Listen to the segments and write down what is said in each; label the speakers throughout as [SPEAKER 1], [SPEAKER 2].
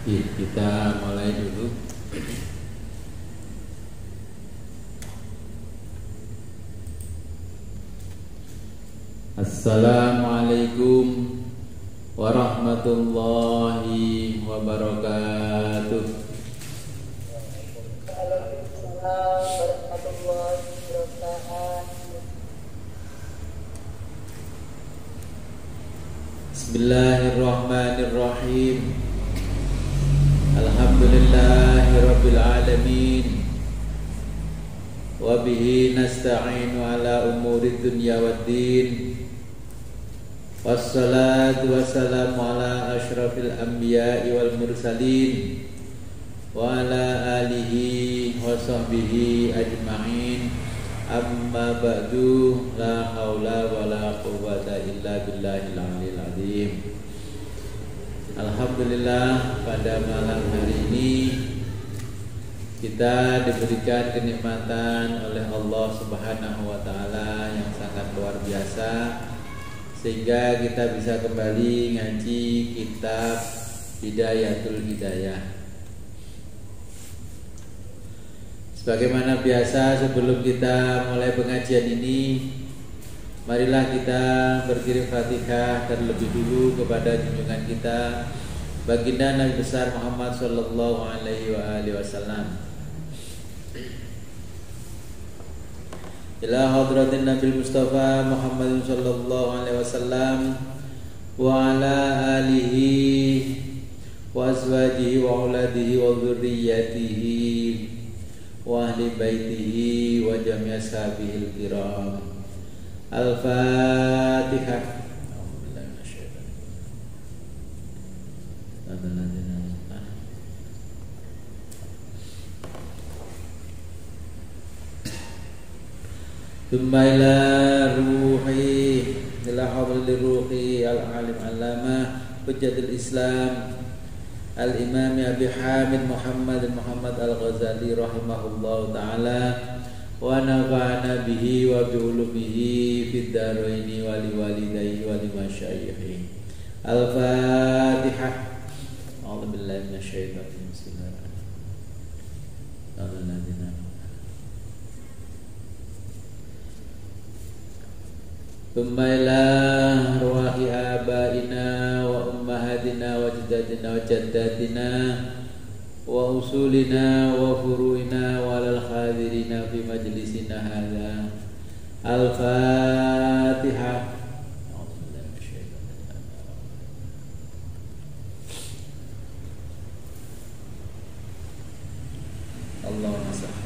[SPEAKER 1] Kita mulai dulu. Assalamualaikum warahmatullahi wabarakatuh.
[SPEAKER 2] Waalaikumsalam warahmatullahi wabarakatuh.
[SPEAKER 1] Bismillahirrahmanirrahim. Alhamdulillahirabbil alamin. Wa bihi nasta'inu ala umurid dunya waddin. Wassalatu wassalamu ala asyrafil anbiya'i wal mursalin wa ala alihi wa sahbihi ajma'in. Amma ba'du, la haula wa la quwwata illa billahil aliyil azim. Alhamdulillah, pada malam hari ini kita diberikan kenikmatan oleh Allah Subhanahu wa taala yang sangat luar biasa, sehingga kita bisa kembali ngaji kitab Hidayatul Hidayah. Sebagaimana biasa, sebelum kita mulai pengajian ini, marilah kita berkirim Fatihah terlebih dulu kepada junjungan kita Baginda Nabi besar Muhammad sallallahu alaihi wasallam. Ila hadratin Nabi Mustafa Muhammad sallallahu alaihi wasallam wa ala alihi wa azwajihi wa auladihi wa dzurriyyatihi wa ahli baitihi wa jami' ashabihil kiram. Al-Fatihah. Thumma ila ruhi ila hadratir ruhi al-alim allamah hujjatul Islam Al-Imam Abi Hamid Muhammad Al-Ghazali rahimahullahu ta'ala wa nafa'ana bihi wa bi ulumihi fid dharaini wa li walidayhi wa li masyayikhi. Al-Fatihah. A'udzu billahi minasyaitonir rajim. Bismillahirrahmanirrahim. Thumma ila ruhi abaina wa ummahatina wa jaddatina wa jaddatina wa usulina wa furuina wa lal hadirina fi majlisina hadza. Al-Fatihah. Allahumma salli.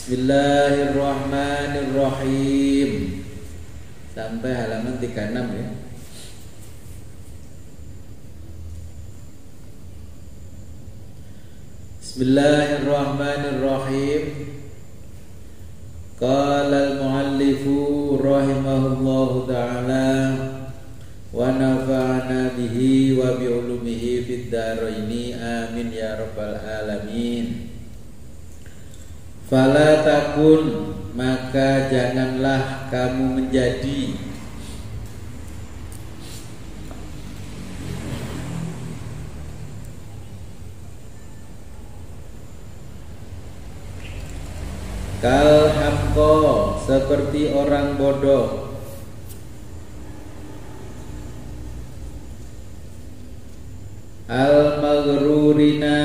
[SPEAKER 1] Bismillahirrahmanirrahim. Sampai halaman 36 ya. Bismillahirrahmanirrahim. Qala al-muallifu rahimahullahu ta'ala wa nafa'ana bihi wa bi ulumihi fid dharaini amin ya rabbal alamin. Fala takun, maka janganlah kamu menjadi kal hamko, seperti orang bodoh, al maghrurina,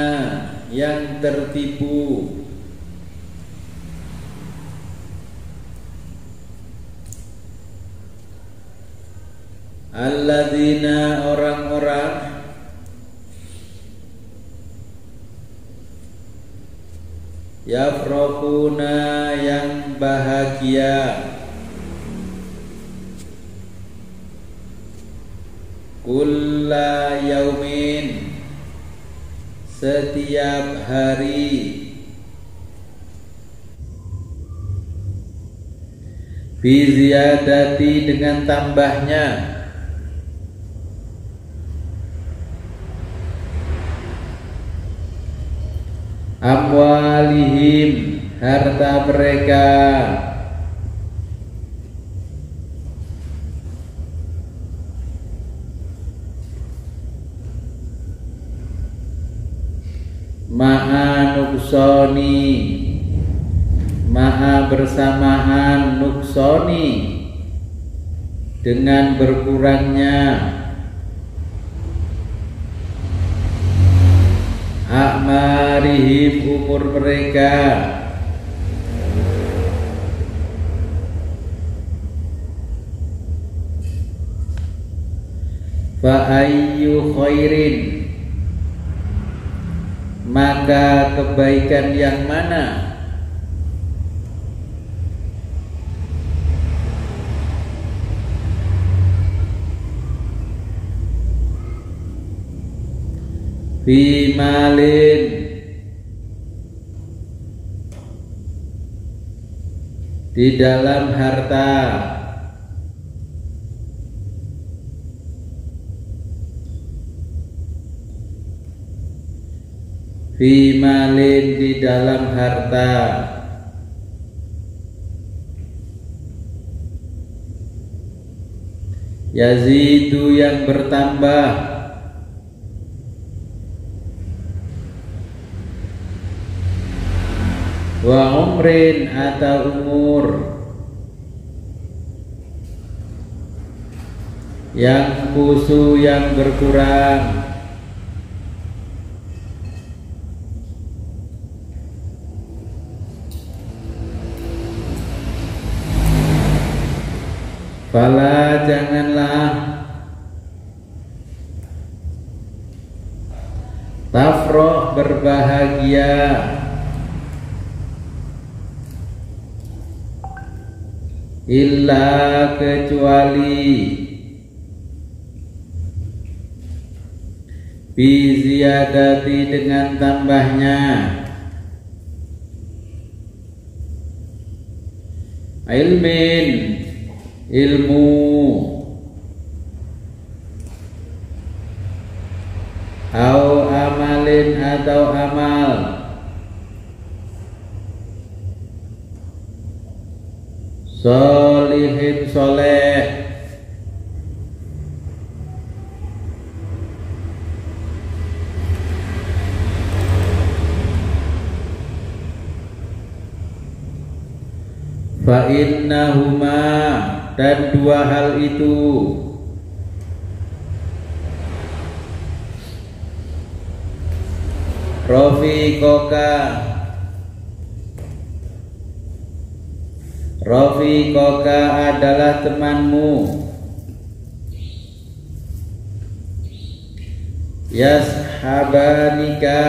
[SPEAKER 1] yang tertipu, alladzina, orang-orang, yafrahuna, yang bahagia, kulla yaumin, setiap hari, fi ziyadati, dengan tambahnya, amwalihim, harta mereka, ma'a nuksoni, ma'a bersamaan nuksoni, dengan berkurangnya a'marihim, umur mereka. Fa ayyu khairin, maka kebaikan yang mana fi malin, di dalam harta, fi malin, di dalam harta, yazidu, yang bertambah, wa umrin, atau umur, yang kusu, yang berkurang. Fala, janganlah, tafroh, berbahagia, illa, kecuali, bi ziyadati, dengan tambahnya, ilmin, ilmu, au amalin, atau amal, solihin, soleh, fa innahuma, dan dua hal itu, Rafiqoka adalah temanmu, yashabanika,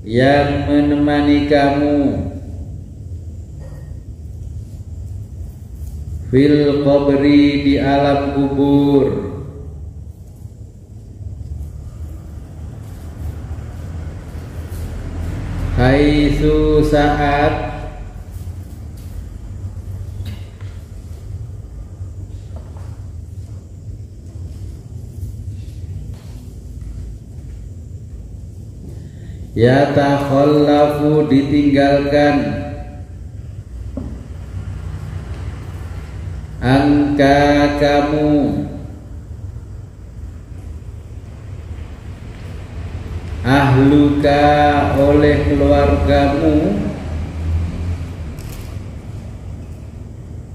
[SPEAKER 1] yang menemani kamu, fil qabri, di alam kubur, haitsu, saat, yatakhallafu, ditinggalkan, angka, kamu, ahluka, oleh keluargamu,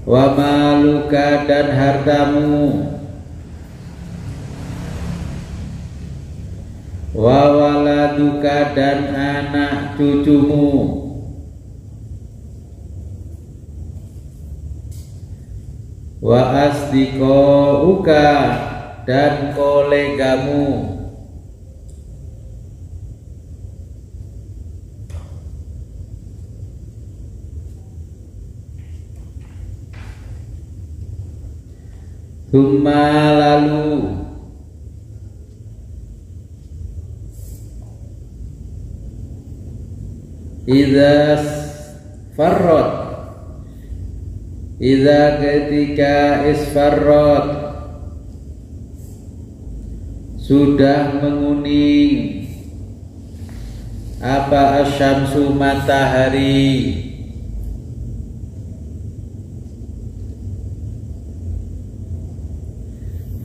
[SPEAKER 1] wa maluka, dan hartamu, wa waladuka, dan anak cucumu, wa asdiqauka, dan kolegamu, thumma, lalu, idza farrot, idza, ketika, isfarrot, sudah menguning, apa, asyamsu, matahari,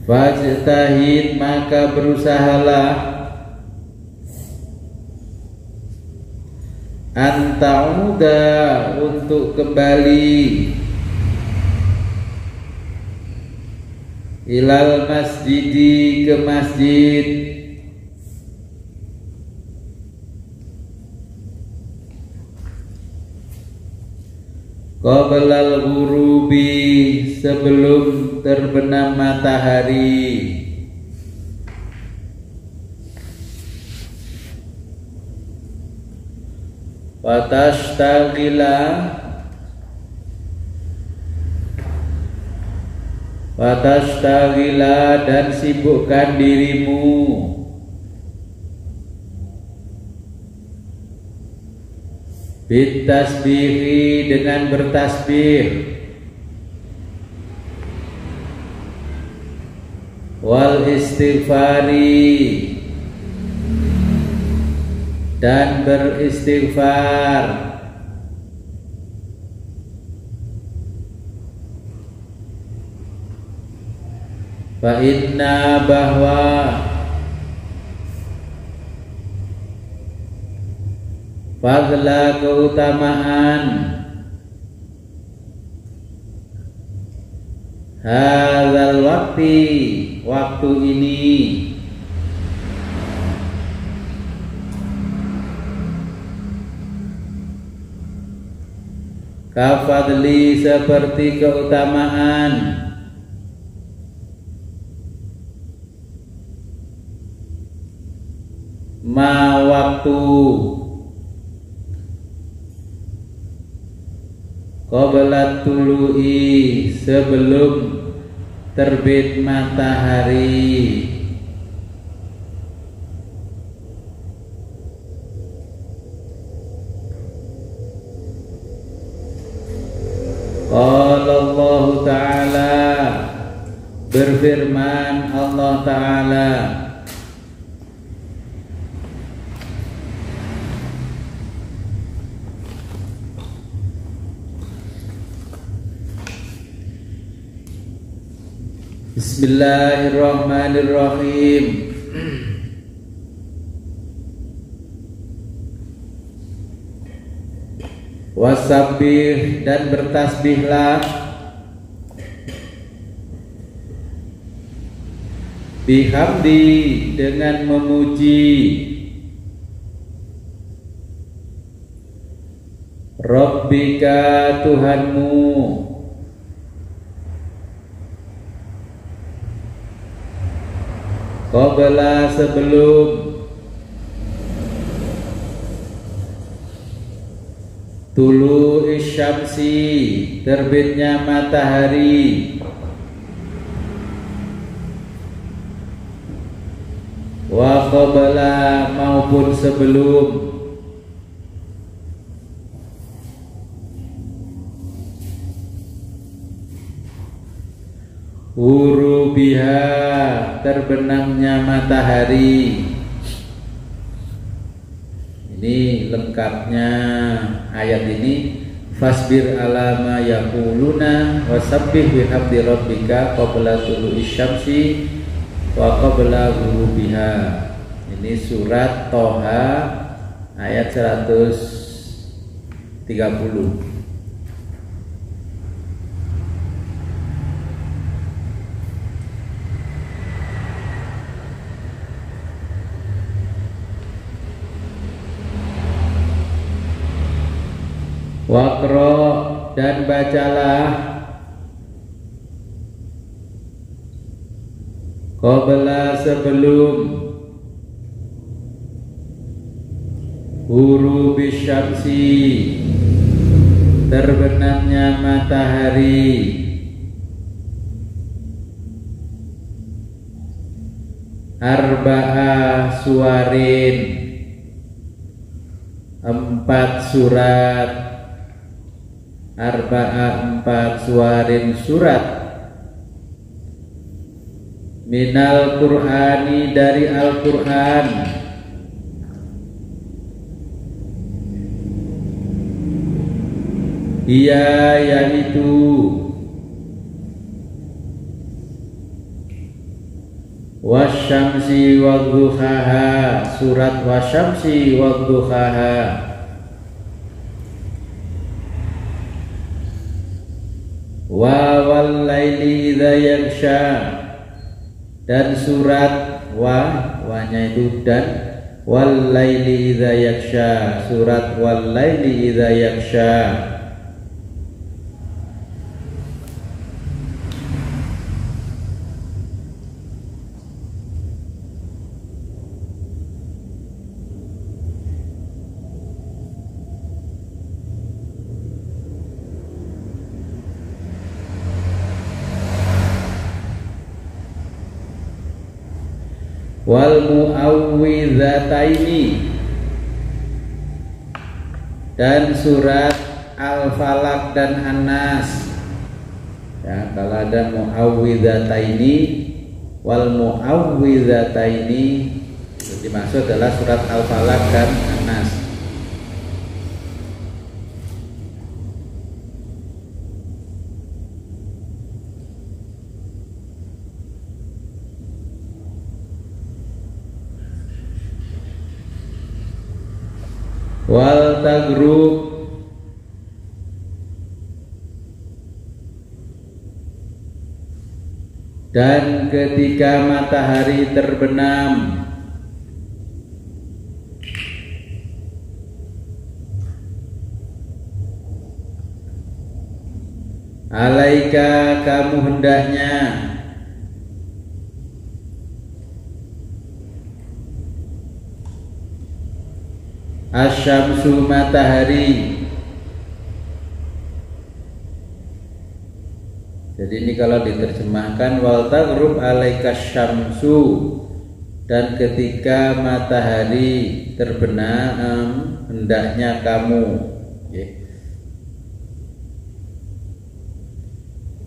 [SPEAKER 1] fajtahid, maka berusahalah, anta'uda untuk kembali ilal masjidi ke masjid qablal ghurubi sebelum terbenam matahari Watastagila dan sibukkan dirimu bitasbihi dengan bertasbih wal istighfari dan beristighfar fa inna bahwa fadla keutamaan hadzal waktu ini kafadli seperti keutamaan ma waktu qabla tulu'i sebelum terbit matahari qala Allah Ta'ala berfirman Allah Ta'ala Bismillahirrahmanirrahim. Wasabbih dan bertasbihlah bihamdi dengan memuji Rabbika Tuhanmu qabla sebelum tulu isyamsi terbitnya matahari wa qabla maupun sebelum ghurubiha terbenamnya matahari. Ini lengkapnya ayat ini. Fasbir ala ma yaquluna wasabbih bihamdi rabbika qabla tulu'i syamsi wa qabla ghurubiha. Ini surat Toha ayat 130. Waqra dan bacalah qabla sebelum ghurubi syamsi terbenamnya matahari arba'ah suwarin 4 surat arba'ah 4 suwarin surat minal qur'ani dari Al-Qur'an dia yaitu wasyamsi wadduhaha surat wasyamsi wadduhaha wa wal laili idza yaghsha, dan surat wanya itu dan wal laili idza yaghsha, surat wal laili idza yaghsha. Wal mu'awwidhataini, dan surat Al-Falaq dan An-Nas. Ya, kalau ada mu'awwidhataini, wal mu'awwidhataini, itu dimaksud adalah surat Al-Falaq dan An-Nas. Wal tagrub, dan ketika matahari terbenam. Alaika, kamu hendaknya, asyamsu, matahari. Jadi ini kalau diterjemahkan wal taghrub alaika syamsu, dan ketika matahari terbenam hendaknya kamu.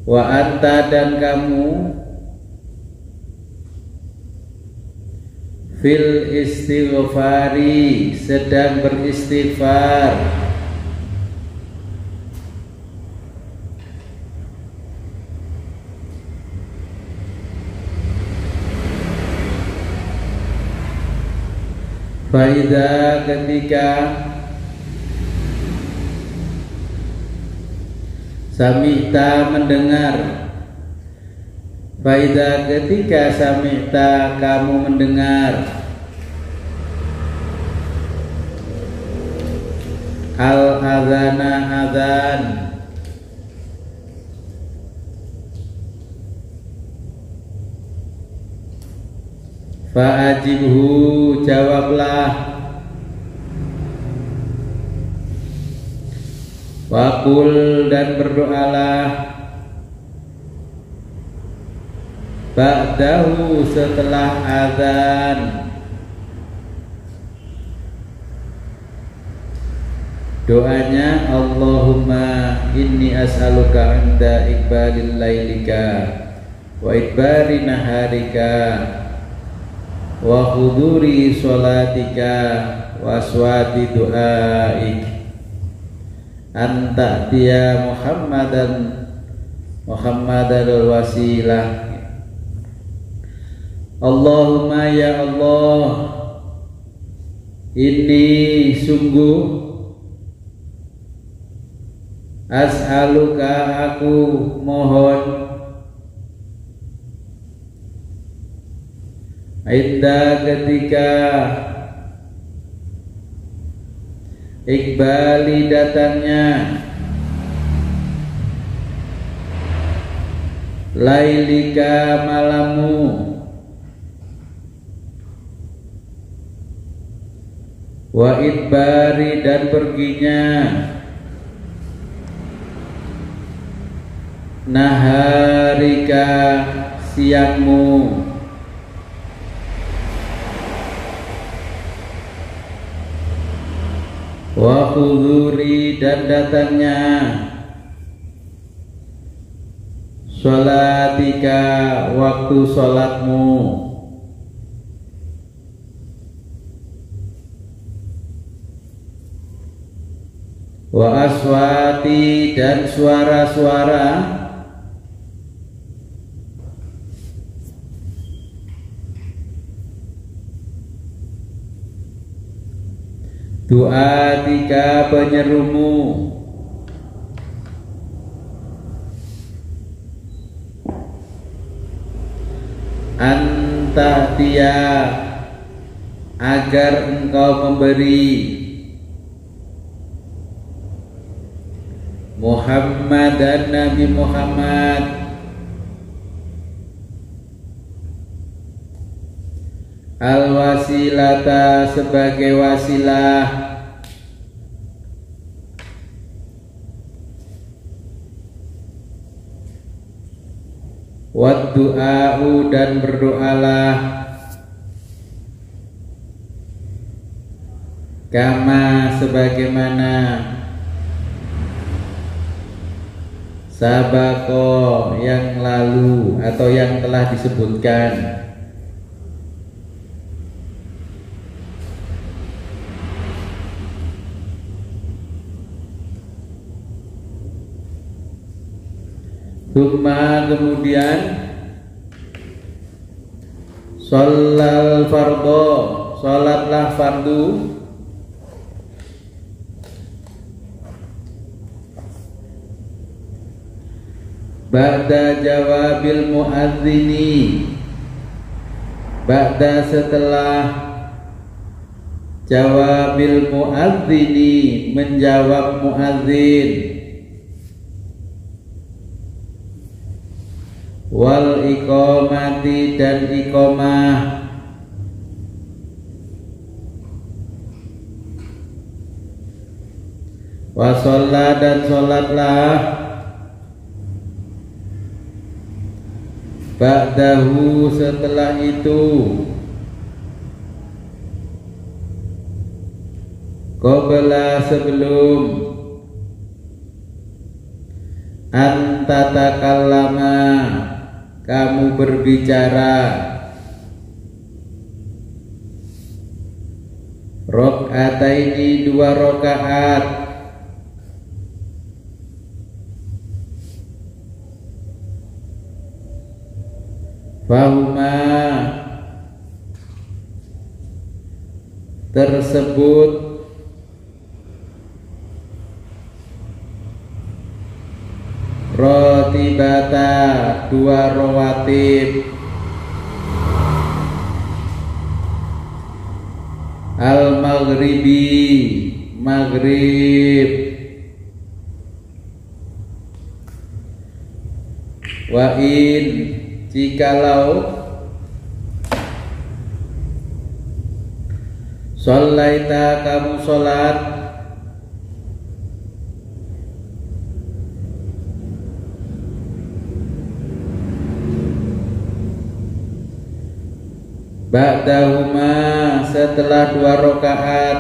[SPEAKER 1] Wa anta, dan kamu fil istighfari, sedang beristighfar. Faida, ketika sami'ta, mendengar. Faida, ketika sami'ta, kamu mendengar. Al-adhana, adhan. Fa'ajibhu, jawablah. Wakul, dan berdoalah. Ba'dahu, setelah azan. Doanya Allahumma inni as'aluka inda iqbalil lailika wa idbari naharika wa huduri sholatika wa aswati du'aik anta dia Muhammadan wasilah. Allahumma, ya Allah, ini sungguh as'aluka, aku mohon, inda, ketika iqbali, datangnya lailika, malammu, wa idbari, dan perginya naharika, siangmu, wa huduri, dan datangnya sholatika, waktu sholatmu, wa aswati, dan suara-suara doa, penyerumu, anta'tiya agar engkau memberi Muhammad dan Nabi Muhammad al-wasilata sebagai wasilah wad du'a'u dan berdoalah kama sebagaimana sabako yang lalu atau yang telah disebutkan. Tsumma kemudian sholal fardho, sholatlah fardu ba'da jawabil muadzini, ba'da setelah jawabil muadzini menjawab muadzin, wal iqamati dan iqamah, wa sholat dan sholatlah ba'dahu setelah itu, qabla sebelum, antatakallama kamu berbicara, rok'ataini dua rokaat, fahuma tersebut rotibata dua rawatib, al maghribi maghrib, wa in jikalau sholaita kamu sholat ba'dahuma setelah dua rakaat,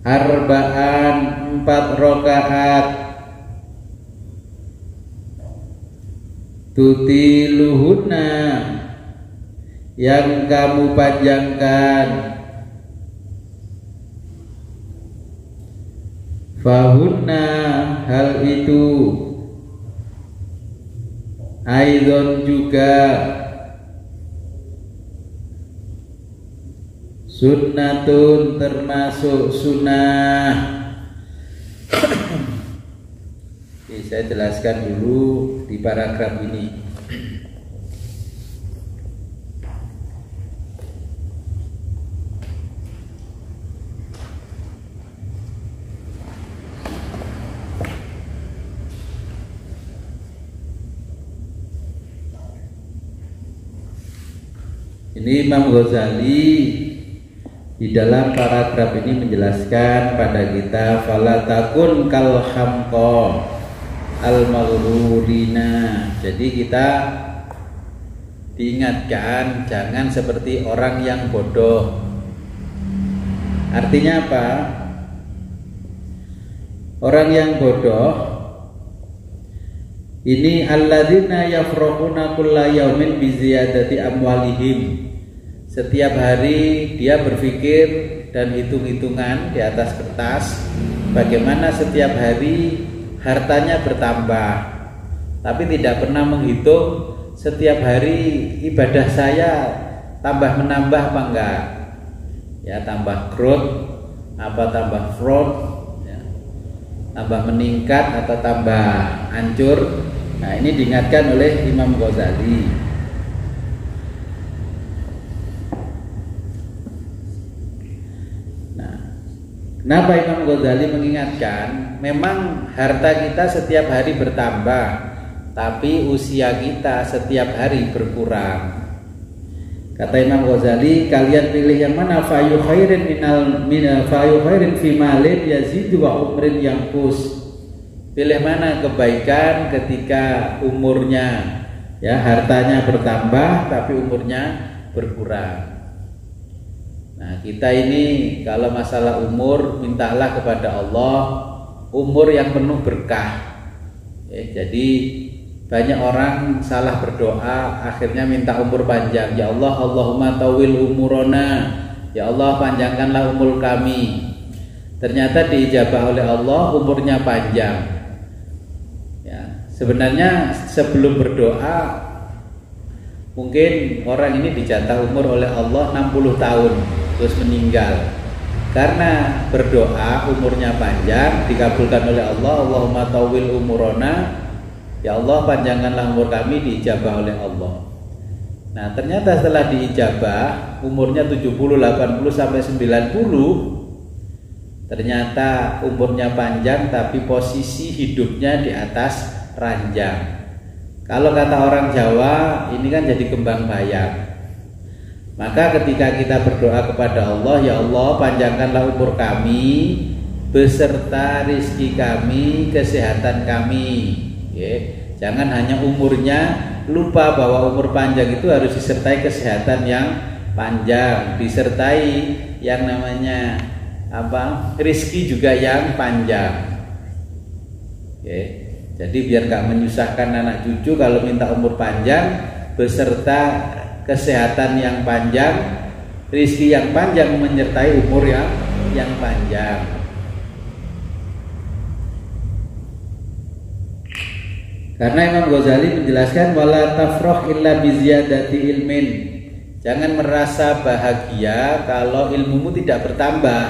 [SPEAKER 1] arba'an empat rakaat, tutiluhunna yang kamu panjangkan, fahunna hal itu, aidon juga, sunnatun termasuk sunnah. Oke, saya jelaskan dulu di paragraf ini. Ini Imam Ghazali di dalam paragraf ini menjelaskan pada kita fala takun kal hamqa al maghrurina. Jadi kita diingatkan jangan seperti orang yang bodoh. Artinya apa? Orang yang bodoh ini alladzina yafraquna kulla yaumin bi ziyadati amwalihim. Setiap hari dia berpikir dan hitung-hitungan di atas kertas bagaimana setiap hari hartanya bertambah, tapi tidak pernah menghitung setiap hari ibadah saya tambah menambah apa enggak, ya tambah growth apa tambah fraud, ya, tambah meningkat atau tambah hancur. Nah, ini diingatkan oleh Imam Ghazali. Nah, kenapa Imam Ghazali mengingatkan? Memang harta kita setiap hari bertambah, tapi usia kita setiap hari berkurang. Kata Imam Ghazali, kalian pilih yang mana? Fayu khairin fayu khairin fi malin yazidu wa umrin yanqus. Pilih mana kebaikan ketika umurnya, ya, hartanya bertambah tapi umurnya berkurang. Nah, kita ini kalau masalah umur, mintalah kepada Allah umur yang penuh berkah. Jadi banyak orang salah berdoa, akhirnya minta umur panjang. Ya Allah, Allahumma tawil umurona. Ya Allah, panjangkanlah umur kami. Ternyata diijabah oleh Allah, umurnya panjang. Sebenarnya sebelum berdoa, mungkin orang ini dijatah umur oleh Allah 60 tahun terus meninggal. Karena berdoa umurnya panjang, dikabulkan oleh Allah, Allahumma tawil umurona. Ya Allah, panjangkanlah umur kami, diijabah oleh Allah. Nah, ternyata setelah diijabah umurnya 70, 80 sampai 90, ternyata umurnya panjang tapi posisi hidupnya di atas ranjang. Kalau kata orang Jawa, ini kan jadi kembang bayang. Maka ketika kita berdoa kepada Allah, ya Allah, panjangkanlah umur kami beserta rizki kami, kesehatan kami. Jangan hanya umurnya, lupa bahwa umur panjang itu harus disertai kesehatan yang panjang, disertai yang namanya rizki juga yang panjang. Jadi biar gak menyusahkan anak cucu kalau minta umur panjang beserta kesehatan yang panjang, rizki yang panjang menyertai umur yang panjang. Karena Imam Ghazali menjelaskan wala tafrah illa biziyadati ilmin. Jangan merasa bahagia kalau ilmumu tidak bertambah.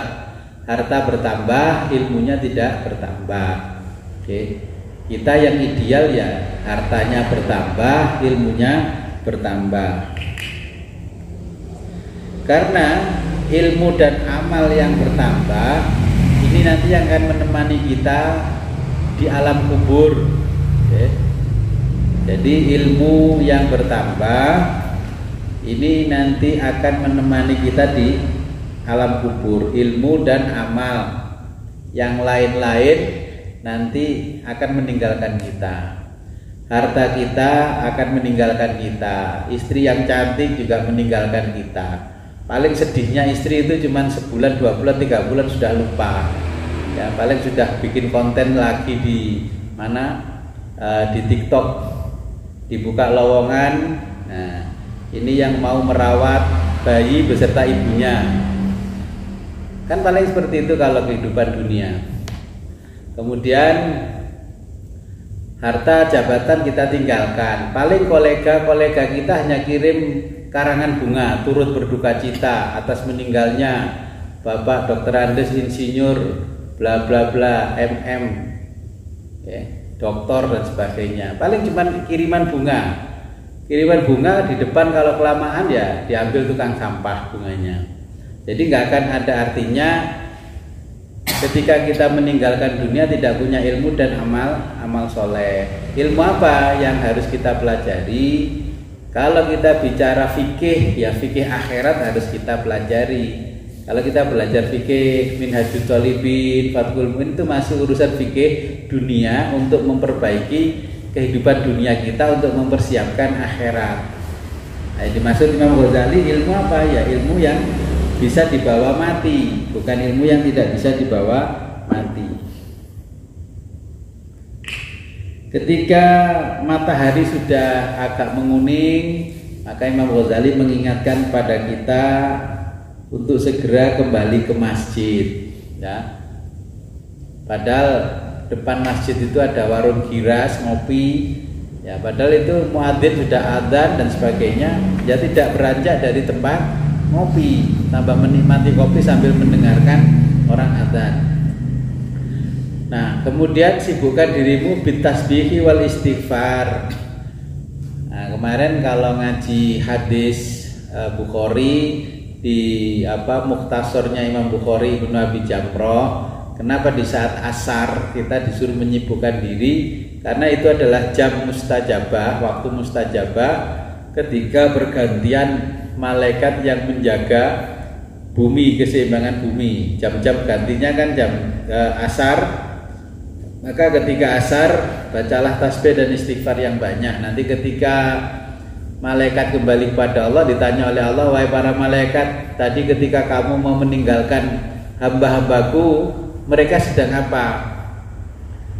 [SPEAKER 1] Harta bertambah, ilmunya tidak bertambah. Kita yang ideal ya hartanya bertambah, ilmunya bertambah. Karena ilmu dan amal yang bertambah ini nanti yang akan menemani kita di alam kubur. Jadi ilmu yang bertambah ini nanti akan menemani kita di alam kubur. Ilmu dan amal yang lain-lain nanti akan meninggalkan kita. Harta kita akan meninggalkan kita. Istri yang cantik juga meninggalkan kita. Paling sedihnya istri itu cuma sebulan, 2 bulan, 3 bulan sudah lupa. Ya, paling sudah bikin konten lagi di mana? Di TikTok, dibuka lowongan. Nah, ini yang mau merawat bayi beserta ibunya. Kan paling seperti itu kalau kehidupan dunia. Kemudian harta jabatan kita tinggalkan. Paling kolega-kolega kita hanya kirim karangan bunga turut berduka cita atas meninggalnya Bapak Dr. Andes Insinyur bla bla bla MM, doktor dan sebagainya. Paling cuma kiriman bunga. Kiriman bunga di depan kalau kelamaan ya diambil tukang sampah bunganya. Jadi nggak akan ada artinya ketika kita meninggalkan dunia tidak punya ilmu dan amal soleh. Ilmu apa yang harus kita pelajari? Kalau kita bicara fikih, ya fikih akhirat harus kita pelajari. Kalau kita belajar fikih Minhajut Thalibin, Fathul Muin itu masih urusan fikih dunia untuk memperbaiki kehidupan dunia kita untuk mempersiapkan akhirat. Nah, dimaksud Imam Ghazali ilmu apa? Ya ilmu yang bisa dibawa mati, bukan ilmu yang tidak bisa dibawa mati. Ketika matahari sudah agak menguning, maka Imam Ghazali mengingatkan pada kita untuk segera kembali ke masjid, ya. Padahal depan masjid itu ada warung giras, ngopi, ya. Padahal itu muadzin sudah adzan dan sebagainya, ya tidak beranjak dari tempat ngopi, tambah menikmati kopi sambil mendengarkan orang adzan. Nah, kemudian sibukkan dirimu bitasbihi wal istighfar. Nah, kemarin kalau ngaji hadis Bukhari di mukhtasornya Imam Bukhari Ibnu Abi Jamroh, kenapa di saat asar kita disuruh menyibukkan diri? Karena itu adalah jam mustajabah, waktu mustajabah, ketika bergantian malaikat yang menjaga bumi, keseimbangan bumi. Jam-jam gantinya kan jam asar. Maka ketika asar bacalah tasbih dan istighfar yang banyak. Nanti ketika malaikat kembali kepada Allah, ditanya oleh Allah, wahai para malaikat, tadi ketika kamu mau meninggalkan hamba-hambaku, mereka sedang apa?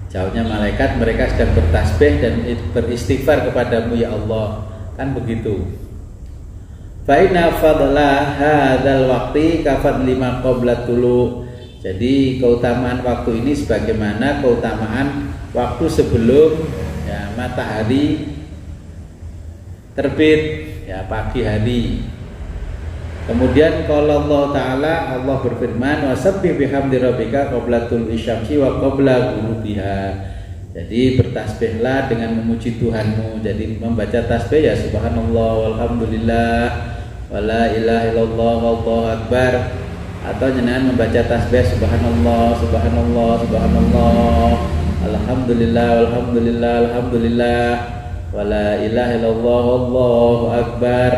[SPEAKER 1] Jawabnya malaikat, mereka sedang bertasbih dan beristighfar kepadamu ya Allah. Kan begitu. Fa inna fadla hadzal waqti kafad lima qabla tulu. Jadi keutamaan waktu ini sebagaimana keutamaan waktu sebelum matahari terbit, pagi hari. Kemudian kalau Allah Ta'ala, Allah berfirman, wasabbih bihamdi rabbika qabla tulu'i syamsi wa qabla ghurubiha. Jadi bertasbihlah dengan memuji Tuhanmu. Jadi membaca tasbih ya subhanallah walhamdulillah wala ilaha illallah wallahu akbar, atau jenengan membaca tasbih subhanallah subhanallah subhanallah alhamdulillah walhamdulillah alhamdulillah wala ilaha illallah wallahu akbar.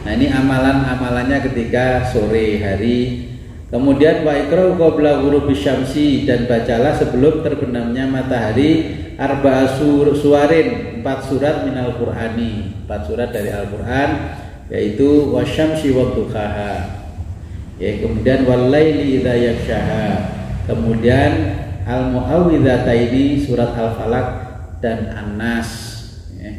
[SPEAKER 1] Nah, ini amalan-amalannya ketika sore hari. Kemudian wa iqra qabla ghurubi syamsi, dan bacalah sebelum terbenamnya matahari arba'a suwarin, 4 surat minal qur'ani, 4 surat dari Al-Qur'an, yaitu wasyamsi wadduhaha. Ya, kemudian walaili idza yaghshaha, kemudian al-mu'awwidzataini, surat Al-Falaq dan An-Nas, ya.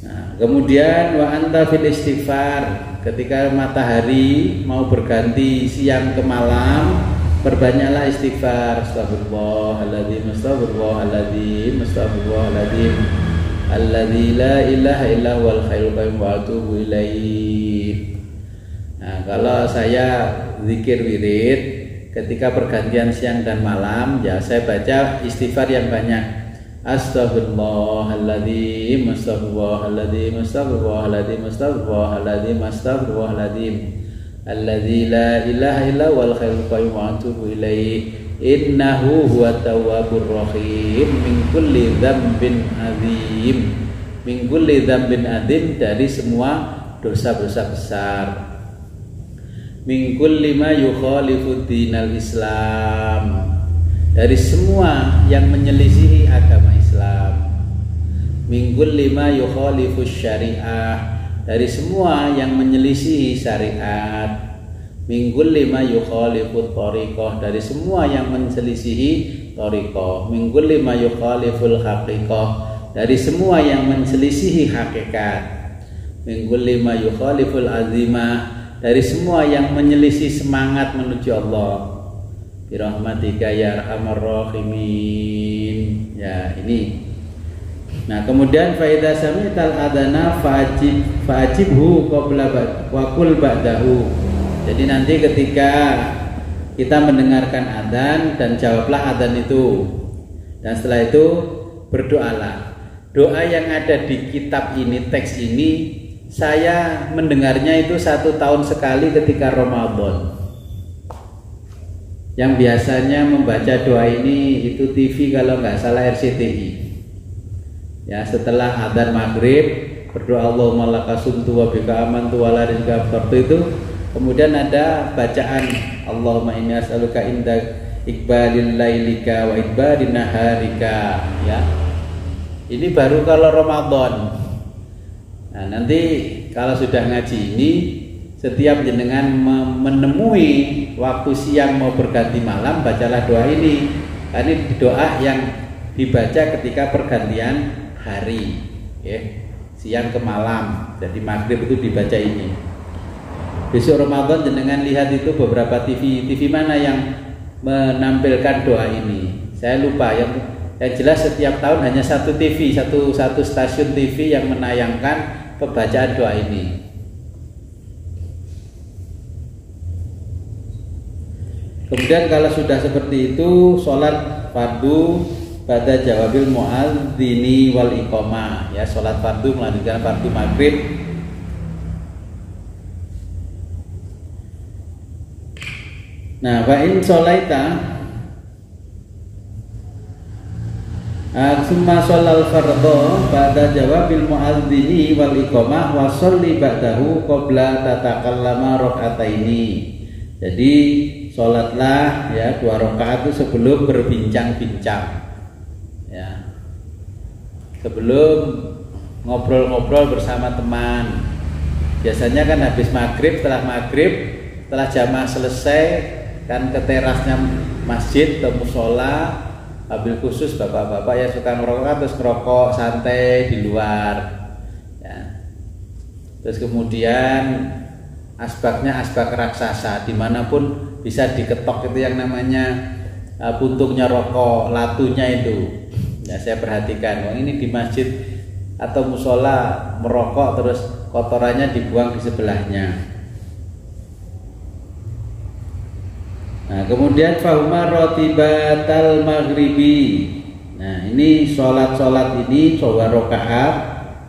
[SPEAKER 1] Nah, kemudian wa anta fil istighfar, ketika matahari mau berganti siang ke malam, perbanyaklah istighfar. Astagfirullahaladzim, astagfirullahaladzim, astagfirullahaladzim, alladzi la ilaha illa huwal hayyul qayyum wa atubu ilaih. Nah, kalau saya zikir wirid ketika pergantian siang dan malam, ya saya baca istighfar yang banyak. Astaghfirullahaladzim, astaghfirullahaladzim, astaghfirullahaladzim, astaghfirullahaladzim, astaghfirullahaladzim, alladzi la ilaha illa huwal hayyul qayyum wa atubu ilaih, innahu huwat tawwabur rahim, min kulli dzambin adzim, min kulli dzambin adzim, dari semua dosa-dosa besar, min kulli ma yukhalifu dinal Islam, dari semua yang menyelisihi agama Islam, min kulli ma yukhalifu syariah, dari semua yang menyelisihi syariat, min kulli ma yukhalifu thariqah, dari semua yang menyelisihi thariqah, min kulli ma yukhaliful haqiqah, dari semua yang menyelisihi hakikat, min kulli ma yukhaliful azimah, dari semua yang menyelisih semangat menuju Allah, birahmatika ya arhamar rahimin. Ya, ini. Nah, kemudian fa idza sami'tal adana fa'ajibhu qabla wa qul ba'dahu. Jadi nanti ketika kita mendengarkan adzan, dan jawablah adzan itu. Dan setelah itu berdoalah. Doa yang ada di kitab ini, teks ini, saya mendengarnya itu 1 tahun sekali ketika Ramadan. Yang biasanya membaca doa ini itu TV, kalau nggak salah RCTI. Ya, setelah adzan maghrib berdoa Allahumma lakasumtu wa bika amantu wa la rizqa itu, kemudian ada bacaan Allahumma inni as'aluka inda iqbalil lailika wa idbarin naharika. Ya, ini baru kalau Ramadan. Nah, nanti kalau sudah ngaji ini, setiap jenengan menemui waktu siang mau berganti malam, bacalah doa ini. Ini doa yang dibaca ketika pergantian hari, ya, siang ke malam. Jadi maghrib itu dibaca ini. Besok Ramadan jenengan lihat itu beberapa TV mana yang menampilkan doa ini. Saya lupa, yang jelas setiap tahun hanya satu TV, satu stasiun TV yang menayangkan pembacaan doa ini. Kemudian kalau sudah seperti itu, sholat fardu pada jawabil muadzini wal iqamah, ya, sholat fardu melanjutkan fardu maghrib. Nah, wa in sholaita summa sholal fardhu pada jawabil muadzini wal iqamah wa sholli ba'dahu qabla tatakallama raka'ataini. Jadi sholatlah ya 2 rakaat itu sebelum berbincang-bincang, ya, sebelum ngobrol-ngobrol bersama teman. Biasanya kan habis maghrib, setelah jamaah selesai kan ke terasnya masjid atau musola, wabil khusus bapak-bapak yang suka ngerokok terus ngerokok santai di luar, ya. Terus kemudian asbaknya asbak raksasa, dimanapun bisa diketok itu yang namanya puntungnya rokok, latunya itu. Ya, saya perhatikan, ini di masjid atau musola merokok terus kotorannya dibuang di sebelahnya. Nah, kemudian fahuma rotibatal maghribi. Nah, ini sholat ini 2 rakaat,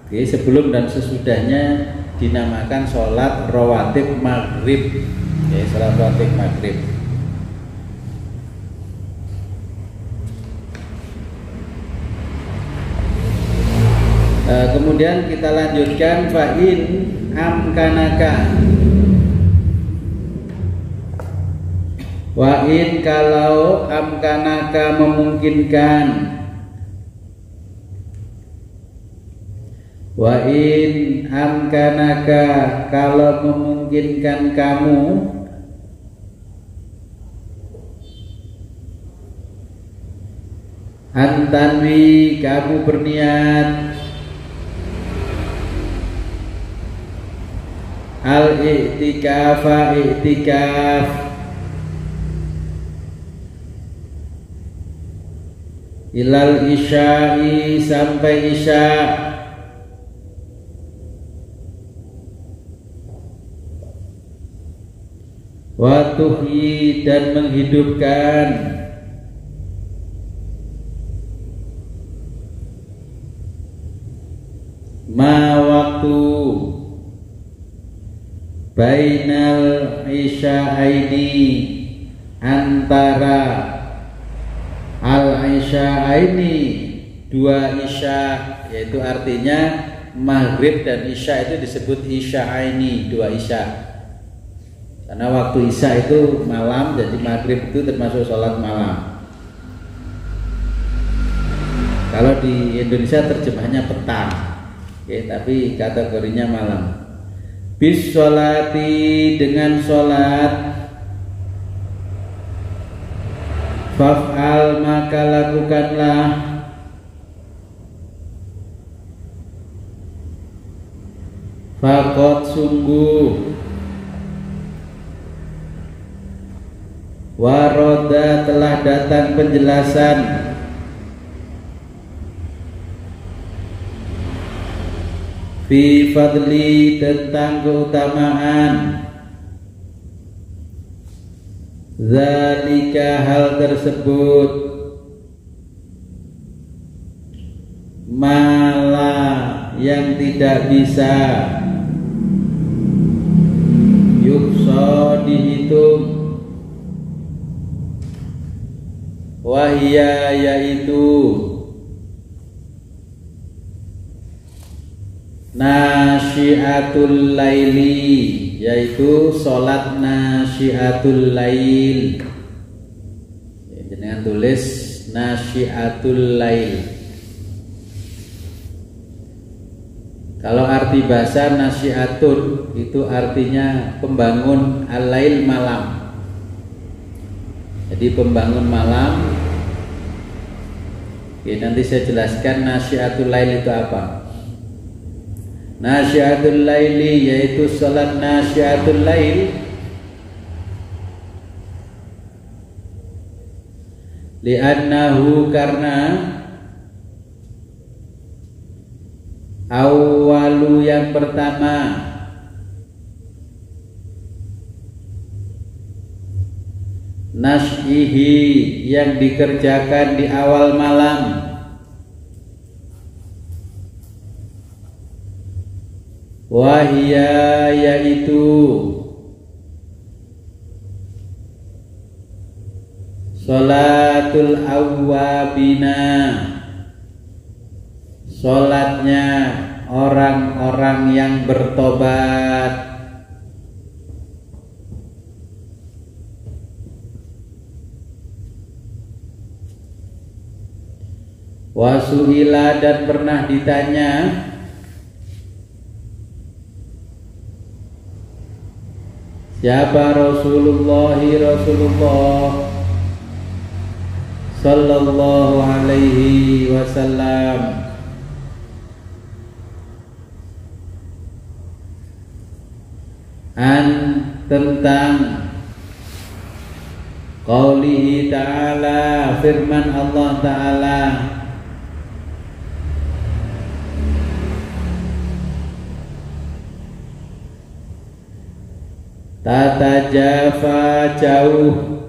[SPEAKER 1] oke, sebelum dan sesudahnya dinamakan sholat rawatib maghrib, ya, sholat rawatib maghrib. Kemudian kita lanjutkan fa'in amkanaka. Wa'in kalau amkanaka memungkinkan. Wa in amkanaka kalau memungkinkan kamu antanwi kamu berniat al-i'tikafa i'tikaf ilal isya'i sampai isya'. Wa tuhyi dan menghidupkan ma waktu bainal isya'aini antara al isya'aini 2 isya, yaitu artinya maghrib dan isya itu disebut isya'aini 2 isya. Karena waktu isya itu malam, jadi maghrib itu termasuk sholat malam. Kalau di Indonesia terjemahnya petang, ya, tapi kategorinya malam. Bis sholati dengan sholat, faf'al maka lakukanlah, fakot sungguh, waroda telah datang penjelasan fi fadli tentang keutamaan zalika hal tersebut mala yang tidak bisa yukso dihitung wahia yaitu nasyiatul laili, yaitu sholat nasyiatul lail. Jangan tulis nasyiatul lail. Kalau arti bahasa nasyiatun itu artinya pembangun al-lail malam. Jadi pembangun malam. Oke, nanti saya jelaskan nasyiatul lail itu apa. Nasyiatul laili yaitu salat nasyiatul lail li'annahu karena awalu yang pertama nasyihi yang dikerjakan di awal malam, wahia yaitu sholatul awwabina, sholatnya orang-orang yang bertobat. Wasuila dan pernah ditanya siapa Rasulullah sallallahu alaihi wasallam tentang qaulihi ta'ala, firman Allah Ta'ala, tatajafa jauh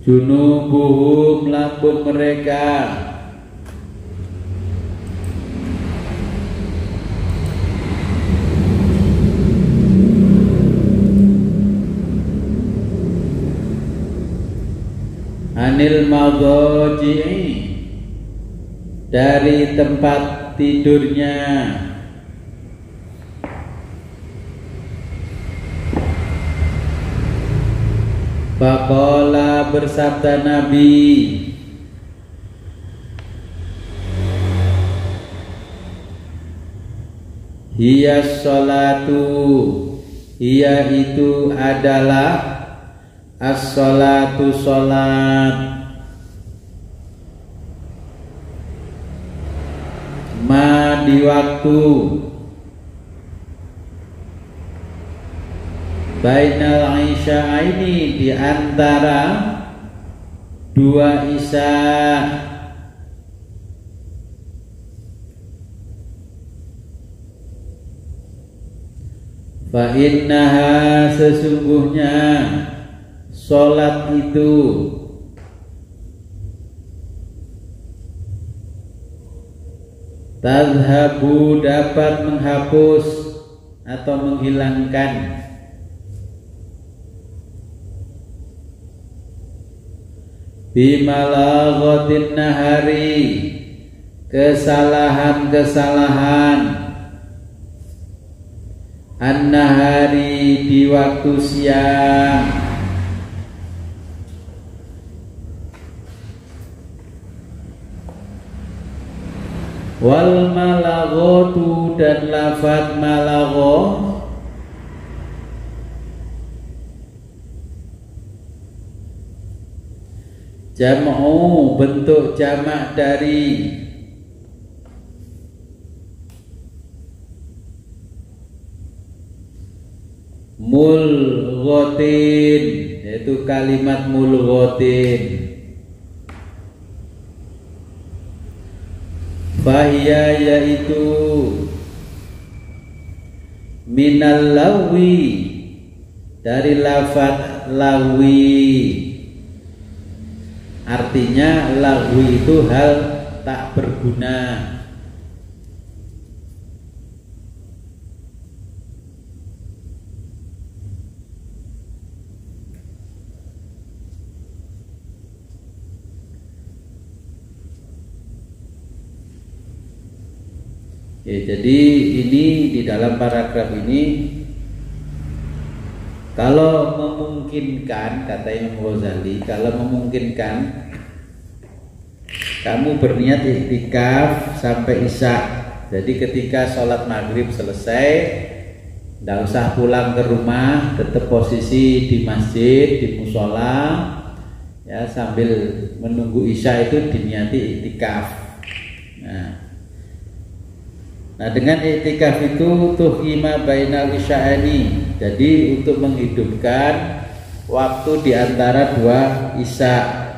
[SPEAKER 1] junubuhum lambung mereka anil madhaji'i, dari tempat tidurnya. Faqala, bersabda Nabi, hiya sholatu, hiya itu adalah as-sholatu sholat, ma di waktu, bainal isya'aini, di antara dua isya. Fa innaha, sesungguhnya sholat itu tadhabu, dapat menghapus atau menghilangkan bimalaghatin nahari, kesalahan-kesalahan an-nahari, di waktu siang. Wal malaghatu, dan lafaz malaghah jam'u, bentuk jamak dari mulghatin, yaitu kalimat mulghatin. Fahya, yaitu minal lawi, dari lafaz lawi, artinya lawi itu hal tak berguna. Ya, jadi ini di dalam paragraf ini, kalau memungkinkan, kata Imam Ghazali, kalau memungkinkan kamu berniat iktikaf sampai isya. Jadi ketika sholat maghrib selesai, tidak usah pulang ke rumah, tetap posisi di masjid, di musola, ya, sambil menunggu isya itu diniati iktikaf. Nah, dengan iktikaf itu tuhima bainal isya'ani, jadi untuk menghidupkan waktu di antara dua isya,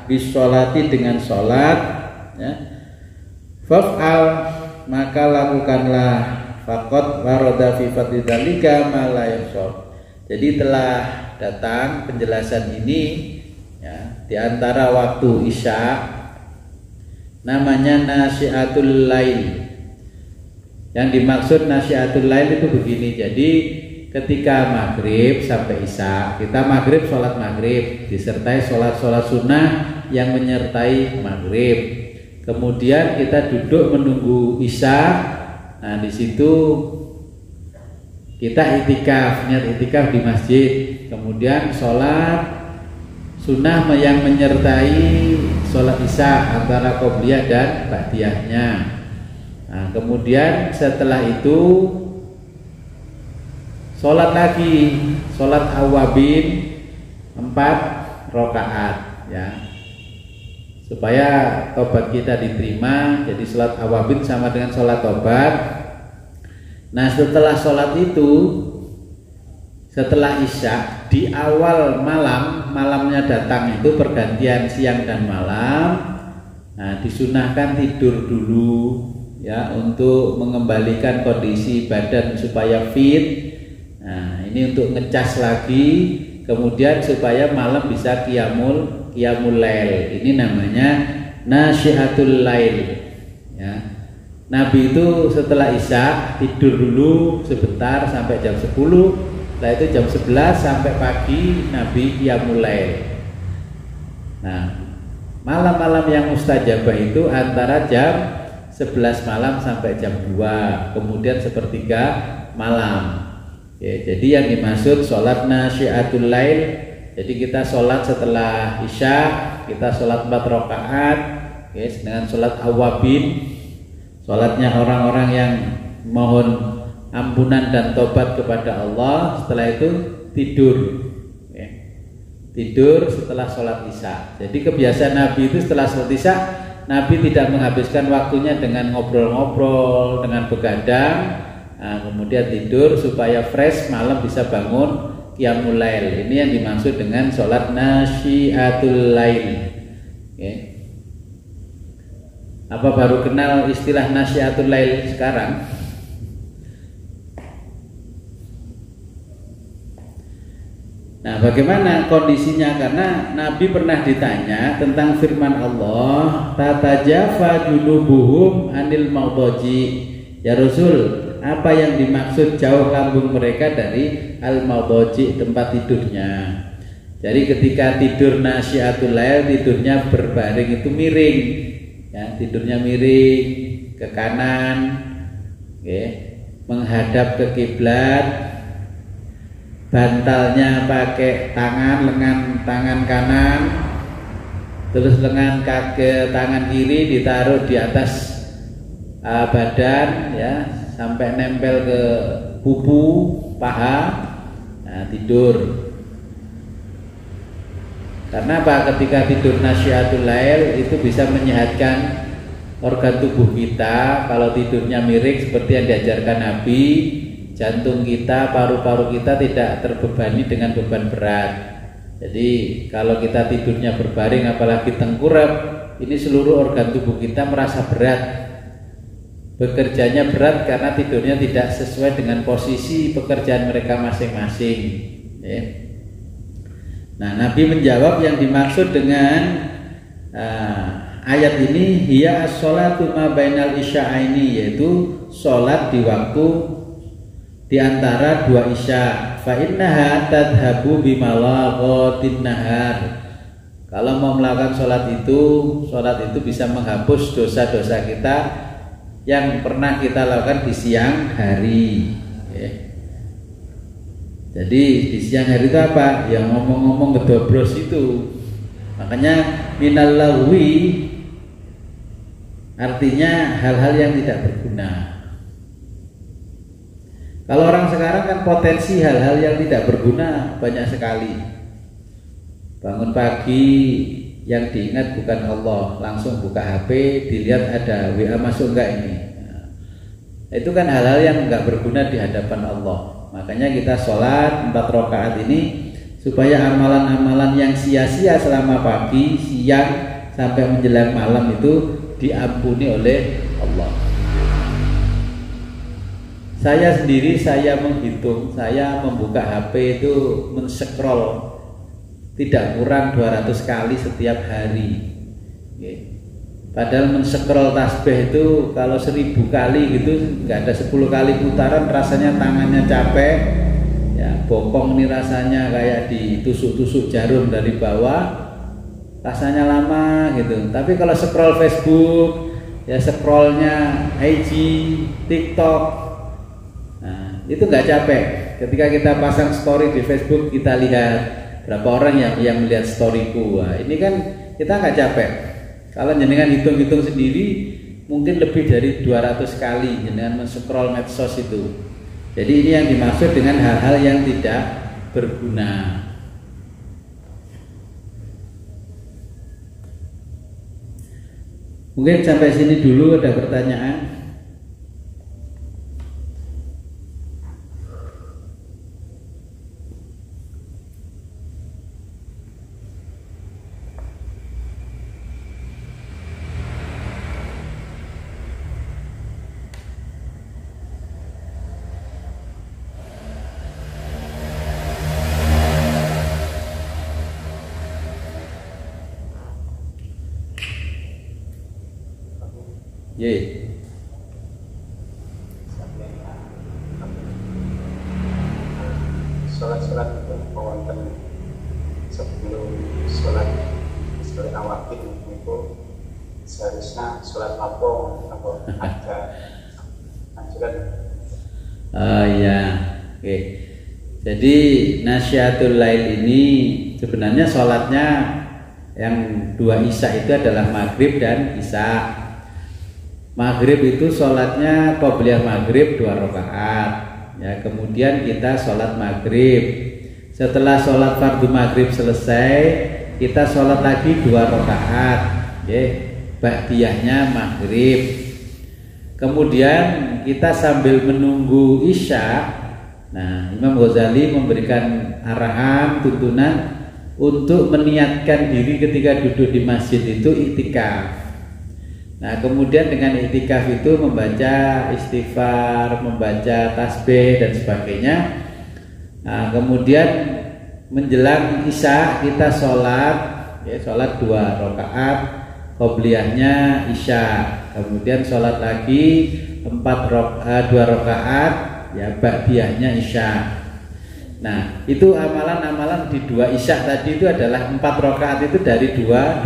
[SPEAKER 1] bisolati, dengan sholat, ya. Faf'al, maka lakukanlah. Faqad warada fi fadlika ma la yashur. Jadi telah datang penjelasan ini ya, di antara waktu Isya, namanya nasyiatul lail. Yang dimaksud nasyiatul lail itu begini. Jadi ketika maghrib sampai Isya, kita maghrib sholat maghrib disertai sholat sunnah yang menyertai maghrib. Kemudian kita duduk menunggu Isya. Nah di situ kita itikaf, niat itikaf di masjid. Kemudian sholat sunnah yang menyertai sholat Isya antara qobliyah dan ba'diyahnya. Nah kemudian setelah itu sholat lagi, sholat awabin 4 rakaat ya, supaya tobat kita diterima. Jadi sholat awabin sama dengan sholat tobat. Nah setelah sholat itu, setelah Isya, di awal malam, malamnya datang itu pergantian siang dan malam. Nah disunahkan tidur dulu ya, untuk mengembalikan kondisi badan supaya fit. Nah ini untuk ngecas lagi, kemudian supaya malam bisa qiyamul lail. Ini namanya nasyiatul lail ya. Nabi itu setelah Isya tidur dulu sebentar sampai jam 10. Setelah itu jam 11 sampai pagi Nabi qiyamul lail. Nah malam-malam yang mustajabah itu antara jam 11 malam sampai jam 2, kemudian sepertiga malam. Ya, jadi yang dimaksud sholat nasyiatul lail, jadi kita sholat setelah Isya, kita sholat 4 rakaat ya, dengan sholat awabin, sholatnya orang-orang yang mohon ampunan dan tobat kepada Allah. Setelah itu tidur ya, tidur setelah sholat Isya. Jadi kebiasaan Nabi itu setelah sholat Isya, Nabi tidak menghabiskan waktunya dengan ngobrol-ngobrol, dengan begadang. Nah, kemudian tidur supaya fresh malam bisa bangun qiyamul lail. Ini yang dimaksud dengan sholat nasyiatul lail. Okay. Apa baru kenal istilah nasyiatul lail sekarang? Nah, bagaimana kondisinya? Karena Nabi pernah ditanya tentang firman Allah, tatajafa junubuhum anil maudoji. Ya Rasul, apa yang dimaksud jauh lambung mereka dari al-maudoji, tempat tidurnya? Jadi ketika tidur nasyiatul lail, tidurnya berbaring itu miring ya, tidurnya miring ke kanan okay, menghadap ke kiblat, bantalnya pakai lengan tangan kanan, terus lengan kaki tangan kiri ditaruh di atas badan ya, sampai nempel ke pupu paha. Nah tidur. Karena apa? Ketika tidur nasyiatul lail itu bisa menyehatkan organ tubuh kita. Kalau tidurnya miring seperti yang diajarkan Nabi, jantung kita, paru-paru kita tidak terbebani dengan beban berat. Jadi kalau kita tidurnya berbaring apalagi tengkurap, ini seluruh organ tubuh kita merasa berat. Bekerjanya berat karena tidurnya tidak sesuai dengan posisi pekerjaan mereka masing-masing ya. Nah Nabi menjawab yang dimaksud dengan ayat ini hiya as-sholatu ma bainal isya'aini, yaitu sholat di waktu di antara 2 isya. Fa innaha tadhabu bimalaghatin nahar. Kalau mau melakukan sholat itu bisa menghapus dosa-dosa kita yang pernah kita lakukan di siang hari ya. Jadi di siang hari itu apa? Yang ngomong-ngomong ngedobros itu. Makanya minal lahwi artinya hal-hal yang tidak berguna. Kalau orang sekarang kan potensi hal-hal yang tidak berguna banyak sekali. Bangun pagi yang diingat bukan Allah, langsung buka HP, dilihat ada WA masuk enggak ini. Nah, itu kan hal-hal yang enggak berguna di hadapan Allah. Makanya kita sholat 4 rakaat ini supaya amalan-amalan yang sia-sia selama pagi, siang sampai menjelang malam itu diampuni oleh Allah. Saya sendiri saya menghitung, saya membuka HP itu men-scroll tidak kurang 200 kali setiap hari. Padahal men-scroll tasbih itu kalau 1000 kali gitu nggak ada 10 kali putaran rasanya tangannya capek ya, bokong ini rasanya kayak ditusuk-tusuk jarum dari bawah, rasanya lama gitu. Tapi kalau scroll Facebook ya scrollnya IG, TikTok, nah itu nggak capek. Ketika kita pasang story di Facebook kita lihat berapa orang yang melihat storyku. Wah, ini kan kita nggak capek. Kalau jenengan hitung-hitung sendiri mungkin lebih dari 200 kali jenengan men-scroll medsos itu. Jadi ini yang dimaksud dengan hal-hal yang tidak berguna. Mungkin sampai sini dulu, ada pertanyaan? Ye.
[SPEAKER 3] Sholat itu wonten sebelum sholat awal itu seharusnya sholat apa ada anjuran.
[SPEAKER 1] Ya, oke. Jadi nasyiatul lail ini sebenarnya sholatnya yang 2 isya itu adalah maghrib dan isya. Maghrib itu sholatnya qobliyah maghrib 2 rakaat. Ya, kemudian kita sholat maghrib. Setelah sholat fardu maghrib selesai, kita sholat lagi 2 rakaat. Ya, ba'diyahnya maghrib. Kemudian kita sambil menunggu isya. Nah, Imam Ghazali memberikan arahan, tuntunan untuk meniatkan diri ketika duduk di masjid itu iktikaf. Nah, kemudian dengan iktikaf itu membaca istighfar, membaca tasbih dan sebagainya. Nah, kemudian menjelang isya kita sholat, ya, sholat 2 rakaat, qobliyahnya isya. Kemudian sholat lagi 2 rakaat, ya, ba'diyahnya isya. Nah, itu amalan-amalan di 2 isya tadi itu adalah 4 rakaat itu dari 2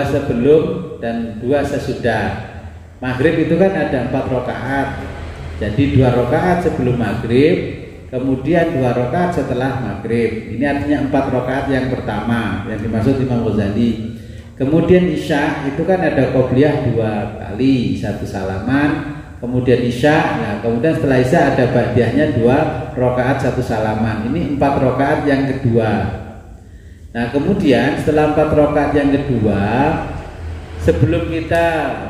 [SPEAKER 1] sebelum dan 2 sesudah. Maghrib itu kan ada 4 rakaat. Jadi 2 rakaat sebelum maghrib, kemudian 2 rakaat setelah maghrib. Ini artinya 4 rakaat yang pertama yang dimaksud Imam Ghazali. Kemudian isya itu kan ada qobliyah 2 kali, 1 salaman. Kemudian isya, nah kemudian setelah isya ada ba'diyahnya 2 rakaat 1 salaman. Ini 4 rakaat yang kedua. Nah, kemudian setelah 4 rakaat yang kedua, sebelum kita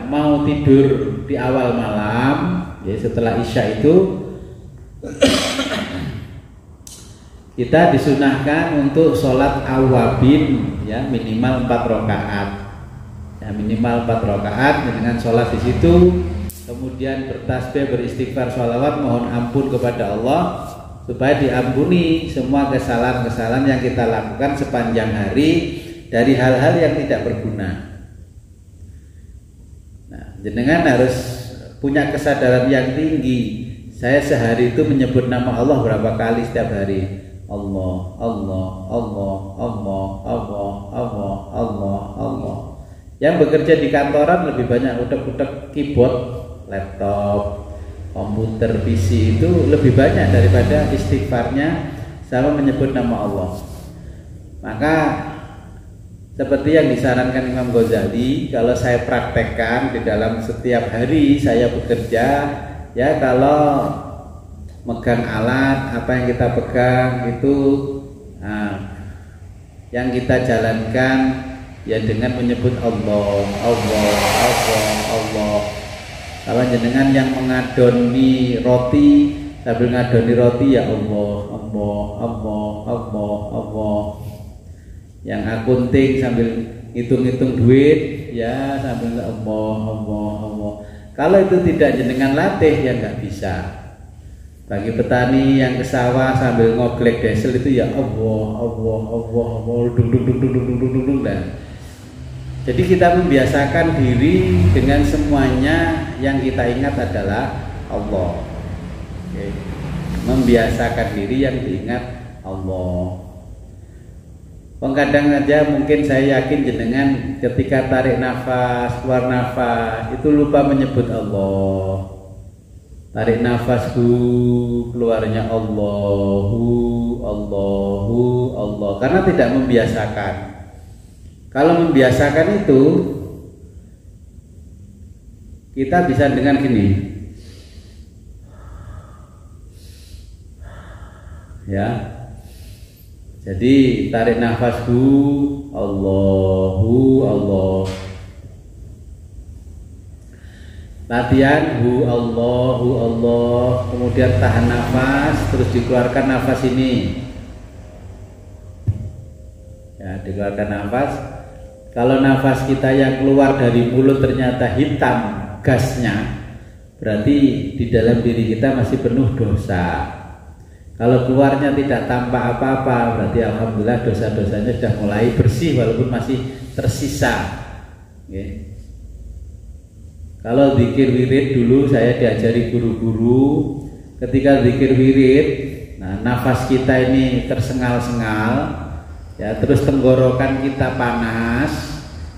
[SPEAKER 1] mau tidur di awal malam, ya setelah isya itu kita disunahkan untuk sholat awabin, ya minimal 4 rakaat, ya minimal 4 rakaat dengan sholat di situ, kemudian bertasbih, beristighfar, sholawat, mohon ampun kepada Allah supaya diampuni semua kesalahan-kesalahan yang kita lakukan sepanjang hari dari hal-hal yang tidak berguna. Nah, jenengan harus punya kesadaran yang tinggi. Saya sehari itu menyebut nama Allah berapa kali setiap hari? Allah, Allah, Allah, Allah, Allah, Allah, Allah, Allah. Yang bekerja di kantoran lebih banyak utek-utek keyboard, laptop, komputer, PC itu lebih banyak daripada istighfarnya sama menyebut nama Allah. Maka seperti yang disarankan Imam Ghazali, kalau saya praktekkan di dalam setiap hari saya bekerja, ya kalau megang alat apa yang kita pegang itu, yang kita jalankan ya dengan menyebut Allah, Allah, Allah, Allah. Kalau jenengan yang mengadoni roti sambil ngadoni roti ya Allah, Allah, Allah, Allah, Allah. Yang akunting sambil hitung-hitung duit ya sambil Allah, Allah, Allah. Kalau itu tidak jenengan latih ya nggak bisa. Bagi petani yang ke sawah sambil ngoglek desel itu ya Allah, Allah, Allah, Allah, dung. Jadi kita membiasakan diri dengan semuanya yang kita ingat adalah Allah. Oke. Membiasakan diri yang diingat Allah. Kadang aja mungkin saya yakin jenengan ketika tarik nafas, keluar nafas itu lupa menyebut Allah. Tarik nafas keluarnya Allahu, Allahu, Allah. Karena tidak membiasakan. Kalau membiasakan itu kita bisa dengan gini. Ya. Jadi tarik nafas Allahu, Allah. Latihan Allahu, Allah. Kemudian tahan nafas, terus dikeluarkan nafas ini. Ya, dikeluarkan nafas. Kalau nafas kita yang keluar dari mulut ternyata hitam gasnya, berarti di dalam diri kita masih penuh dosa. Kalau keluarnya tidak tampak apa-apa, berarti alhamdulillah dosa-dosanya sudah mulai bersih walaupun masih tersisa. Okay. Kalau zikir wirid dulu saya diajari guru-guru, ketika zikir wirid, nah nafas kita ini tersengal-sengal, ya terus tenggorokan kita panas,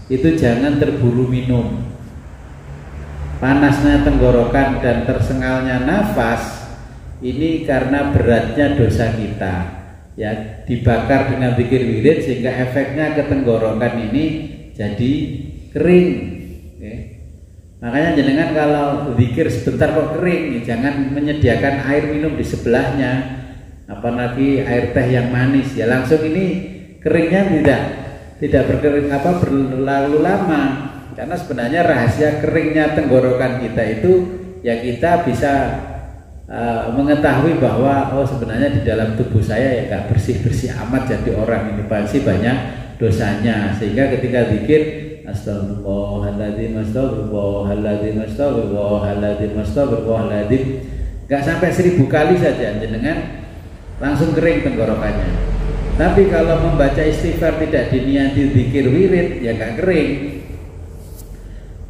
[SPEAKER 1] itu jangan terburu minum. Panasnya tenggorokan dan tersengalnya nafas ini karena beratnya dosa kita, ya dibakar dengan zikir wirid sehingga efeknya ke tenggorokan ini jadi kering. Okay. Makanya jenengan kalau zikir sebentar kok kering, jangan menyediakan air minum di sebelahnya, apalagi air teh yang manis, ya langsung ini keringnya tidak berlalu lama, karena sebenarnya rahasia keringnya tenggorokan kita itu ya kita bisa mengetahui bahwa oh sebenarnya di dalam tubuh saya ya gak bersih-bersih amat jadi orang ini pasti banyak dosanya, sehingga ketika zikir astagfirullahaladzim, astagfirullahaladzim, astagfirullahaladzim, astagfirullahaladzim gak sampai 1000 kali saja jenengan langsung kering tenggorokannya. Tapi kalau membaca istighfar tidak diniati zikir wirid ya gak kering.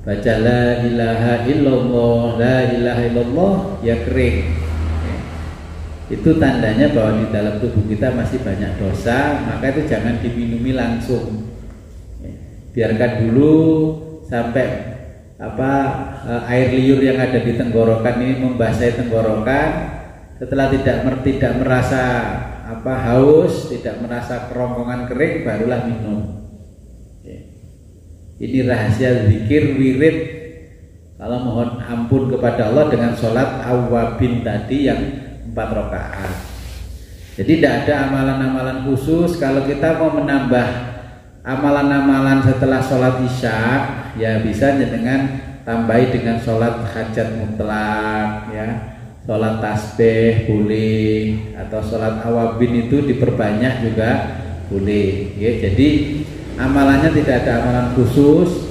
[SPEAKER 1] Baca la ilaha illallah, la ilaha illallah ya kering. Itu tandanya bahwa di dalam tubuh kita masih banyak dosa, maka itu jangan diminumi langsung. Biarkan dulu sampai air liur yang ada di tenggorokan ini membasahi tenggorokan. Setelah tidak merasa haus, tidak merasa kerongkongan kering, barulah minum. Ini rahasia zikir wirid. Kalau mohon ampun kepada Allah dengan sholat awabin tadi yang 4 rakaat. Jadi tidak ada amalan-amalan khusus. Kalau kita mau menambah amalan-amalan setelah sholat isya, ya bisa dengan tambahi dengan sholat hajat mutlak, ya, sholat tasbih boleh, atau sholat awabin itu diperbanyak juga boleh. Ya, jadi amalannya tidak ada amalan khusus.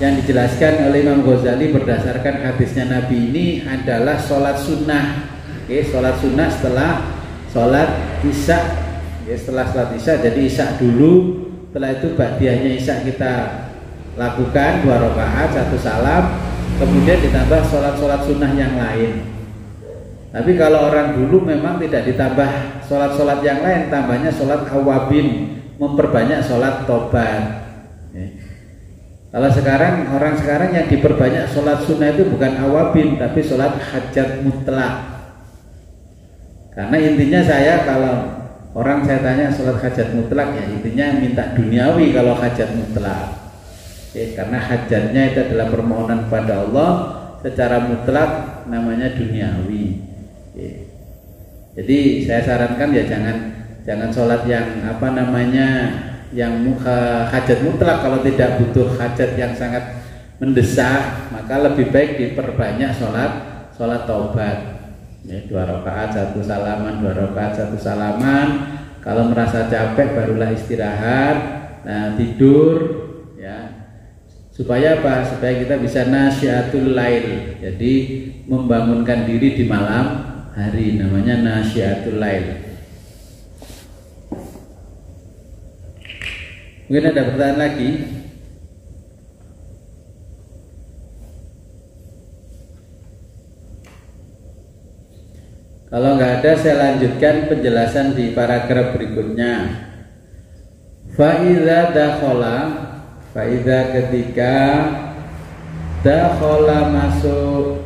[SPEAKER 1] Yang dijelaskan oleh Imam Ghazali berdasarkan hadisnya Nabi ini adalah sholat sunnah. Oke, sholat sunnah setelah sholat isya. Oke, setelah sholat isya, jadi isya dulu. Setelah itu ba'diyahnya isya kita lakukan 2 rakaat 1 salam, kemudian ditambah sholat-sholat sunnah yang lain. Tapi kalau orang dulu memang tidak ditambah sholat-sholat yang lain, tambahnya sholat awabin, memperbanyak sholat tobat. Kalau sekarang orang sekarang yang diperbanyak sholat sunnah itu bukan awabin tapi sholat hajat mutlak. Karena intinya saya kalau orang saya tanya sholat hajat mutlak ya intinya minta duniawi kalau hajat mutlak. Karena hajatnya itu adalah permohonan kepada Allah secara mutlak namanya duniawi. Jadi saya sarankan ya jangan sholat yang yang hajat mutlak. Kalau tidak butuh hajat yang sangat mendesak, maka lebih baik diperbanyak sholat taubat. Ya, 2 rakaat 1 salaman, 2 rakaat 1 salaman. Kalau merasa capek barulah istirahat, nah tidur, ya Supaya apa? Supaya kita bisa nasyiatul lail. Jadi membangunkan diri di malam hari, namanya nasyiatul lail. Mungkin ada pertanyaan lagi? Kalau nggak ada, saya lanjutkan penjelasan di paragraf berikutnya. Fa'idza dakhala, fa'idza ketika dakhala masuk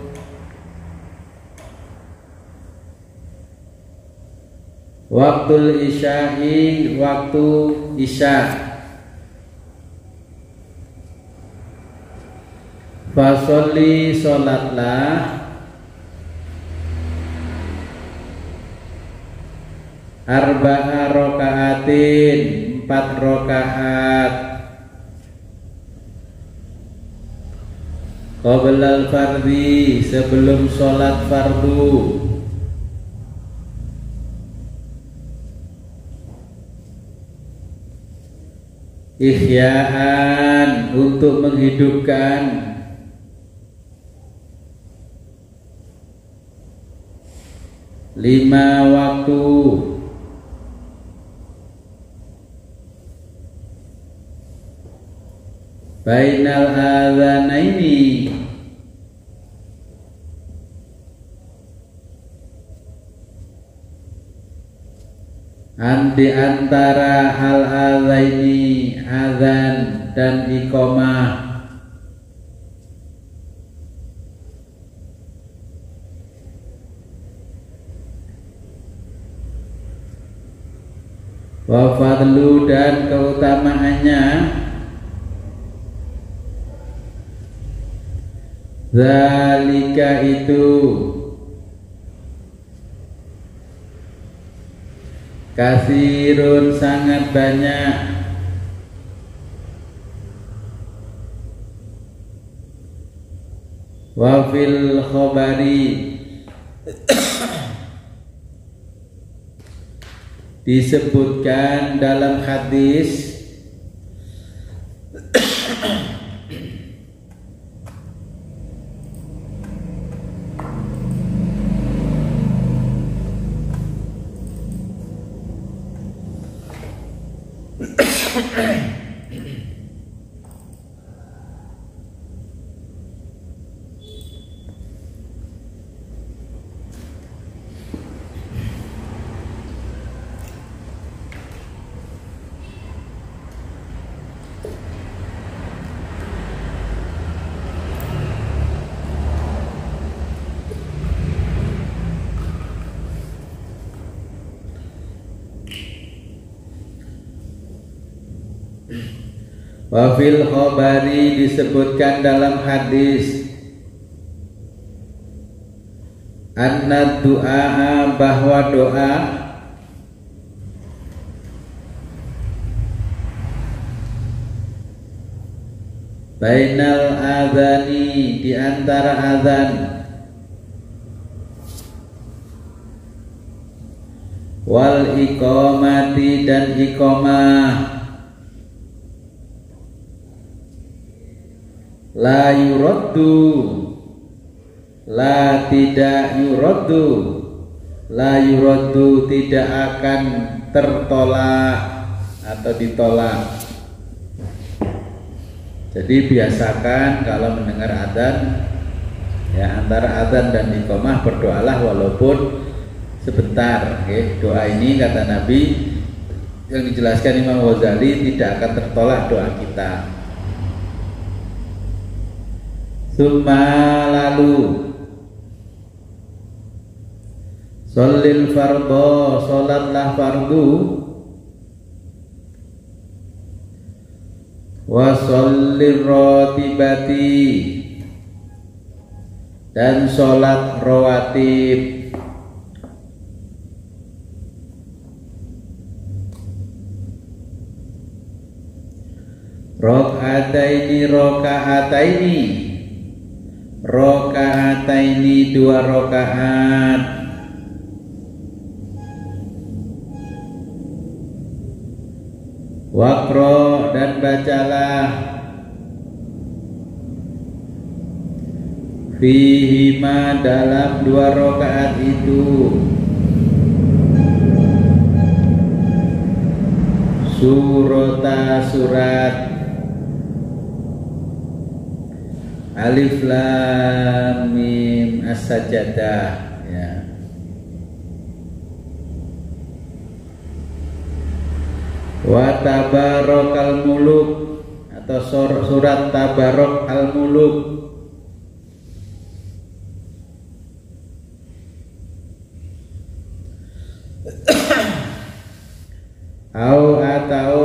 [SPEAKER 1] waktul isya'i, waktu isya, fasolli, sholatlah, arba'a rokaatin, 4 rokaat, qoblal fardhi, sebelum sholat fardu, ihya'an, untuk menghidupkan, lima waktu, bainal adzanaini, di antara al-adzaini, adzan dan iqamah, wa fadlu, dan keutamaannya, zalika itu, kasirun sangat banyak, wa fil khobari, disebutkan dalam hadis, wa fil khobari, disebutkan dalam hadis, anna du'a, bahwa doa, bainal adzani, di antara adzan, wal iqamati, dan iqamah, la yuraddu, la tidak yuraddu, la yuraddu, tidak akan tertolak atau ditolak. Jadi biasakan kalau mendengar adzan, ya, antara adzan dan iqamah berdoalah walaupun sebentar. Okay. Doa ini kata Nabi yang dijelaskan Imam Ghazali tidak akan tertolak doa kita. Summa, lalu, sholil fardhu, sholatlah fardu, wa shollir ratibati, dan sholat rawatib, rakaataini, rakaataini, rakaataini, 2 rakaat, waqra, dan bacalah, fihima dalam 2 rakaat itu surata surat Alif Lam Mim As-Sajdah ya. Wa Tabarakal Muluk atau surat Tabarak Al-Muluk. Atau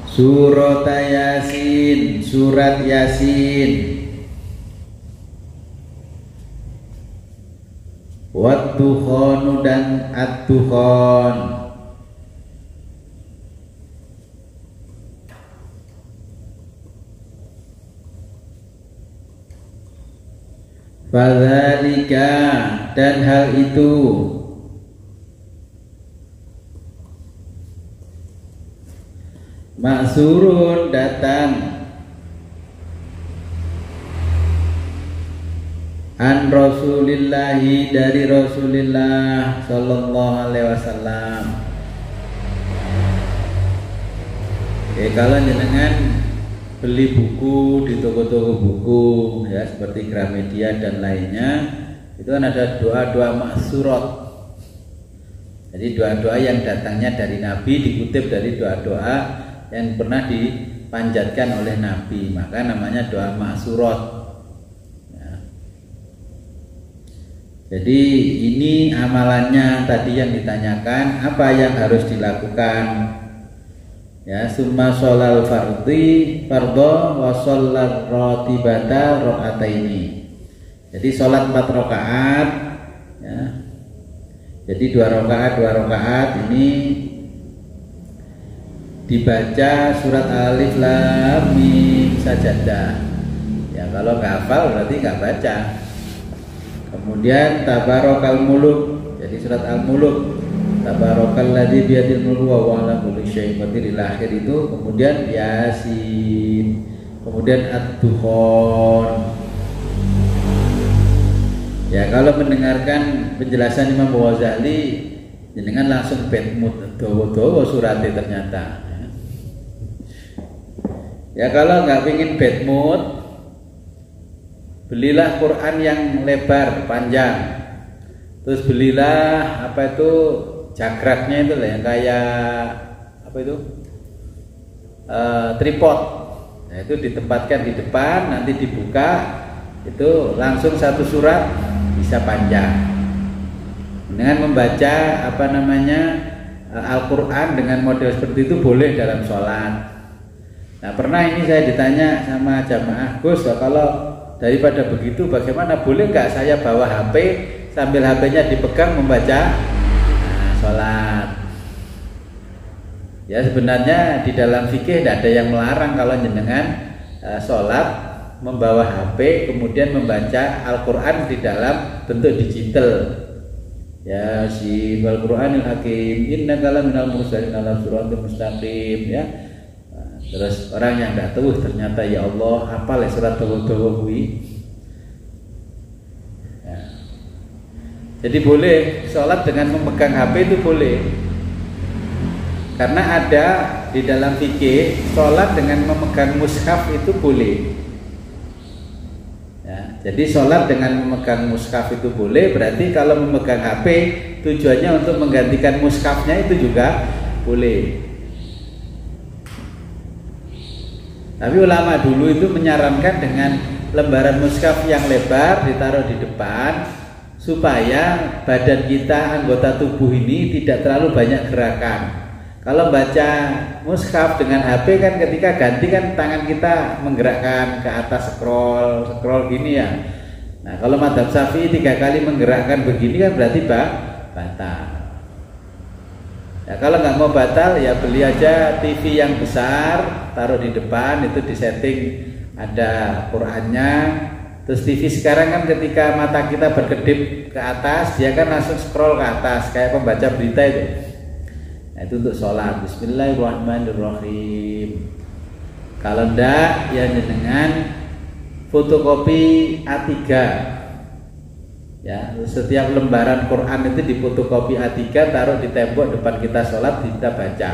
[SPEAKER 1] surat Yasin, surat Yasin. Wat-Dukhanu dan Ad-Dukhan. Fadzalika dan hal itu maksurun datang an Rasulillahi dari Rasulillah sallallahu alaihi wasallam. Oke, kalau jenengan beli buku di toko-toko buku ya seperti Gramedia dan lainnya, itu kan ada doa-doa maksurat. Jadi doa-doa yang datangnya dari Nabi dikutip dari doa-doa yang pernah dipanjatkan oleh Nabi, maka namanya doa maksurat ya. Jadi ini amalannya tadi yang ditanyakan, apa yang harus dilakukan ya. Summa sholal fardho wa sholal ratibata rakaataini. Jadi sholat 4 rakaat ya. Jadi 2 rakaat ini dibaca surat Alif Lam Mim Sajdah ya. Kalau nggak hafal berarti nggak baca. Kemudian Tabarakal Muluk, jadi surat Al-Muluk, Tabarakalladzi biyadil mulku wa huwa ala kulli syai'in qadir ila akhir itu. Kemudian Yasin, kemudian Ad-Dukhan. Ya, kalau mendengarkan penjelasan Imam Ghazali, jenengan langsung betmut dawa-dawa suratnya ternyata. Ya, kalau nggak pingin betmut, belilah Quran yang lebar panjang. Terus belilah apa itu jagraknya itu lah yang kayak apa itu tripod. Nah, itu ditempatkan di depan, nanti dibuka, itu langsung satu surat bisa panjang. Dengan membaca apa namanya Al-Quran dengan model seperti itu boleh dalam sholat. Nah, pernah ini saya ditanya sama jamaah, Gus, kalau daripada begitu bagaimana, boleh nggak saya bawa HP sambil HP-nya dipegang membaca sholat? Ya, sebenarnya di dalam fikih tidak ada yang melarang kalau jenengan sholat membawa HP kemudian membaca Al-Quran di dalam bentuk digital. Ya, si Al-Quranil Hakim, innaka laminal mursalin ala siratal mustaqim ya. Terus orang yang tidak tahu ternyata ya Allah hafal surat dawa-dawa kuwi. Ya. Jadi boleh sholat dengan memegang HP itu boleh. Karena ada di dalam fikih sholat dengan memegang mushaf itu boleh. Ya, jadi sholat dengan memegang mushaf itu boleh. Berarti kalau memegang HP tujuannya untuk menggantikan mushafnya itu juga boleh. Tapi ulama dulu itu menyarankan dengan lembaran mushaf yang lebar ditaruh di depan supaya badan kita, anggota tubuh ini tidak terlalu banyak gerakan. Kalau baca mushaf dengan HP kan ketika ganti kan tangan kita menggerakkan ke atas scroll gini ya. Nah, kalau madzhab Syafi'i 3 kali menggerakkan begini kan berarti batal. Ya, kalau nggak mau batal ya beli aja TV yang besar, taruh di depan, itu disetting ada Qurannya, Terus TV sekarang kan ketika mata kita berkedip ke atas, dia kan langsung scroll ke atas kayak pembaca berita itu. Nah, itu untuk sholat. Bismillahirrahmanirrahim. Kalau ndak ya dengan fotokopi A3. Ya, setiap lembaran Quran itu difotokopi A3, taruh di tembok depan kita sholat, kita baca.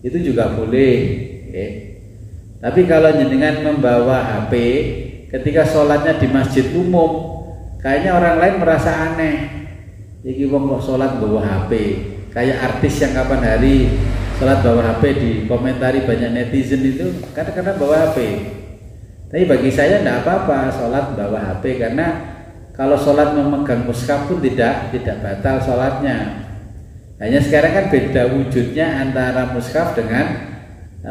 [SPEAKER 1] Itu juga boleh. Okay. Tapi kalau jenengan membawa HP ketika sholatnya di masjid umum, kayaknya orang lain merasa aneh. Jadi wong kok sholat bawa HP, kayak artis yang kapan hari sholat bawa HP dikomentari banyak netizen itu karena bawa HP. Tapi bagi saya tidak apa-apa sholat bawa HP, karena kalau sholat memegang mushaf pun tidak batal sholatnya. Hanya sekarang kan beda wujudnya antara mushaf dengan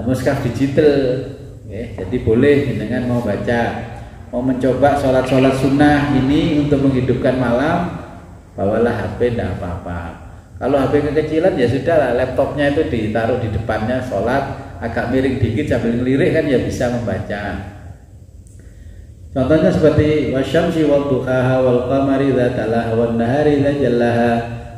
[SPEAKER 1] mushaf digital. Jadi boleh dengan mau baca, mau mencoba sholat sunnah ini untuk menghidupkan malam, bawalah HP, tidak apa-apa. Kalau HP kekecilan ya sudah lah, laptopnya itu ditaruh di depannya, sholat agak miring dikit sambil ngelirik kan ya bisa membaca. Contohnya seperti wasyamsi wal duhaha wal qamari idza talaha wan nahari idza jallaha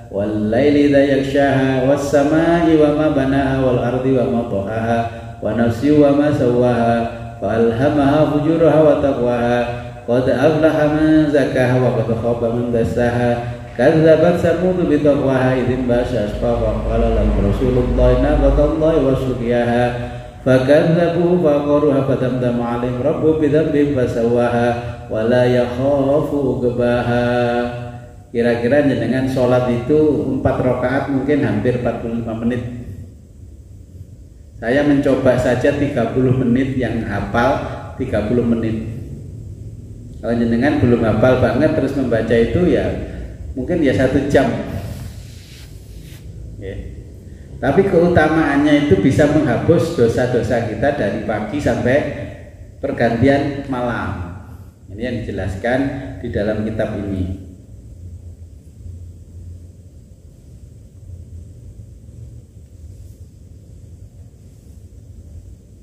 [SPEAKER 1] wal laili idza yaghshaha was samai wa ma banaha wal ardi wa ma tahaha wa nafsi wa ma sawaha fa alhamaha fujuraha wa taqwaha qad aflaha man zakkaha wa qad khaba man dassaha kadzabat samud bi taqwaha idzin basasfa wa qala lahum rasulullah nabatallahi wa suqiyaha fakadzabu faqaruha fatamdam alim rabbu bidzambin fasawaha wala yakhafu uqbaha. Kira-kira dengan sholat itu 4 rakaat mungkin hampir 45 menit. Saya mencoba saja 30 menit, yang hafal 30 menit. Kalau jenengan belum hafal banget terus membaca itu ya mungkin ya 1 jam. Tapi keutamaannya itu bisa menghapus dosa-dosa kita dari pagi sampai pergantian malam. Ini yang dijelaskan di dalam kitab ini.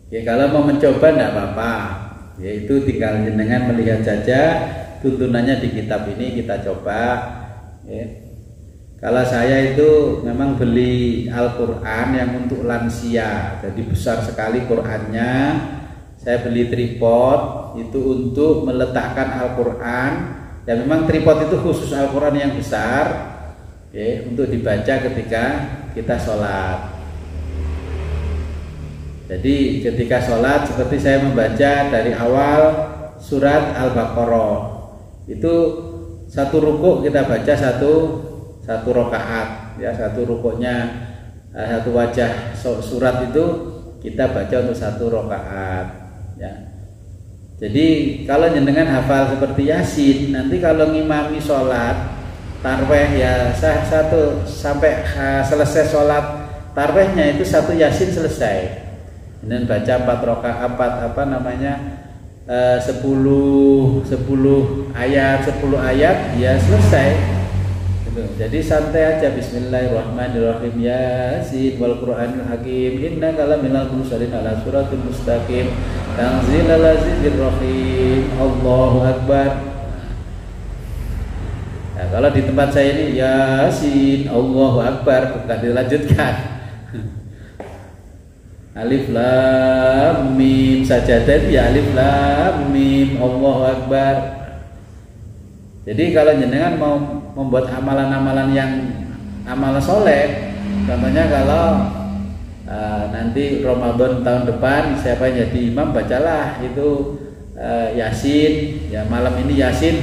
[SPEAKER 1] Ya, kalau mau mencoba tidak apa-apa. Yaitu tinggal jenengan melihat saja tuntunannya di kitab ini, kita coba. Ya. Kalau saya itu memang beli Al-Quran yang untuk lansia, jadi besar sekali Qurannya. Saya beli tripod itu untuk meletakkan Al-Quran. Ya memang tripod itu khusus Al-Quran yang besar, untuk dibaca ketika kita sholat. Jadi ketika sholat seperti saya membaca dari awal surat Al-Baqarah, itu satu rukuk kita baca satu rakaat, ya satu rukuknya satu wajah surat itu kita baca untuk 1 rakaat, ya. Jadi kalau jenengan hafal seperti Yasin, nanti kalau ngimami sholat tarweh ya satu sampai selesai sholat tarwehnya itu 1 Yasin selesai, dan baca 4 rakaat 10 ayat ya selesai. Jadi santai aja, bismillahirrahmanirrahim, Yasin wal Qur'anil hakim innaka laminal mursalin ala suratul mustaqim tanzilal azizir rahim, Allahu akbar. Nah, kalau di tempat saya ini Yasin Allahu akbar, bukan dilanjutkan. Alif lam mim saja tadi ya, alif lam mim Allahu akbar. Jadi kalau jenengan mau membuat amalan-amalan yang amal soleh, contohnya kalau nanti Ramadan tahun depan siapa yang jadi imam, bacalah itu Yasin, ya malam ini Yasin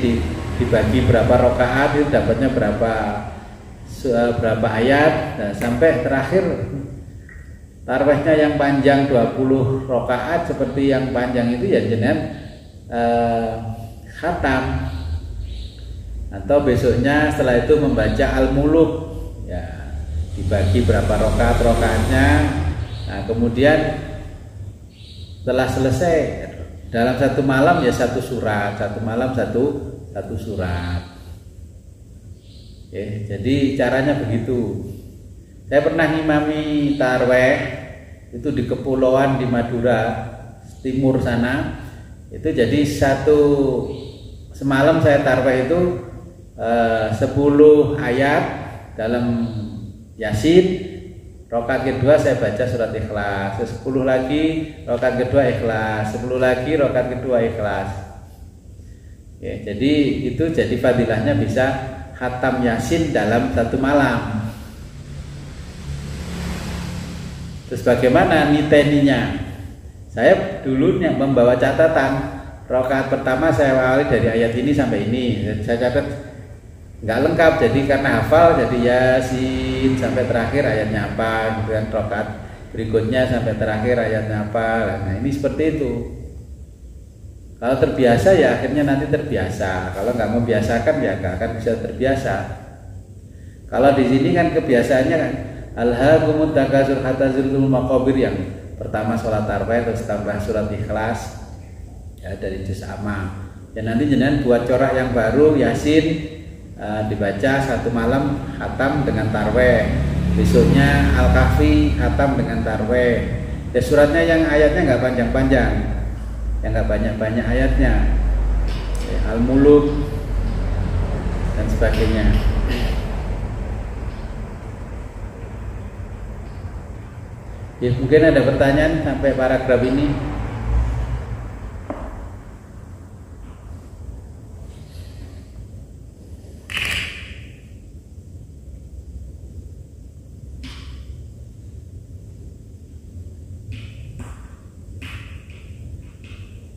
[SPEAKER 1] dibagi berapa rakaat itu dapatnya berapa ayat, nah, sampai terakhir tarwehnya yang panjang 20 rakaat seperti yang panjang itu ya jenengan khatam. Atau besoknya setelah itu membaca Al-Muluk, ya dibagi berapa rakaatnya. Nah kemudian setelah selesai dalam 1 malam ya 1 surat, 1 malam satu surat. Jadi caranya begitu. Saya pernah ngimami tarweh itu di Kepulauan di Madura Timur sana. Itu jadi satu semalam saya tarweh itu 10 ayat dalam Yasin, rakaat kedua saya baca surat Ikhlas, 10 lagi rakaat kedua Ikhlas, 10 lagi rakaat kedua Ikhlas. Ya, jadi itu jadi fadilahnya bisa khatam Yasin dalam satu malam. Terus bagaimana niteninya? Saya dulu yang membawa catatan, rakaat pertama saya awali dari ayat ini sampai ini. Saya catat nggak lengkap, jadi karena hafal jadi Yasin sampai terakhir ayatnya apa, kemudian rakaat berikutnya sampai terakhir ayatnya apa. Nah ini seperti itu. Kalau terbiasa ya akhirnya nanti terbiasa. Kalau nggak membiasakan ya nggak akan bisa terbiasa. Kalau di sini kan kebiasaannya kan alhaakumut takasur hatta zurtumul maqabir, yang pertama sholat tarawih terus tambah surat Ikhlas ya dari juz amma. Ya nanti jenengan buat corak yang baru Yasin dibaca satu malam khatam dengan tarawih. Besoknya Al-Kahfi khatam dengan tarawih. Ya suratnya yang ayatnya nggak panjang-panjang, yang nggak banyak-banyak ayatnya, ya, Al-Muluk dan sebagainya. Ya, mungkin ada pertanyaan sampai paragraf ini.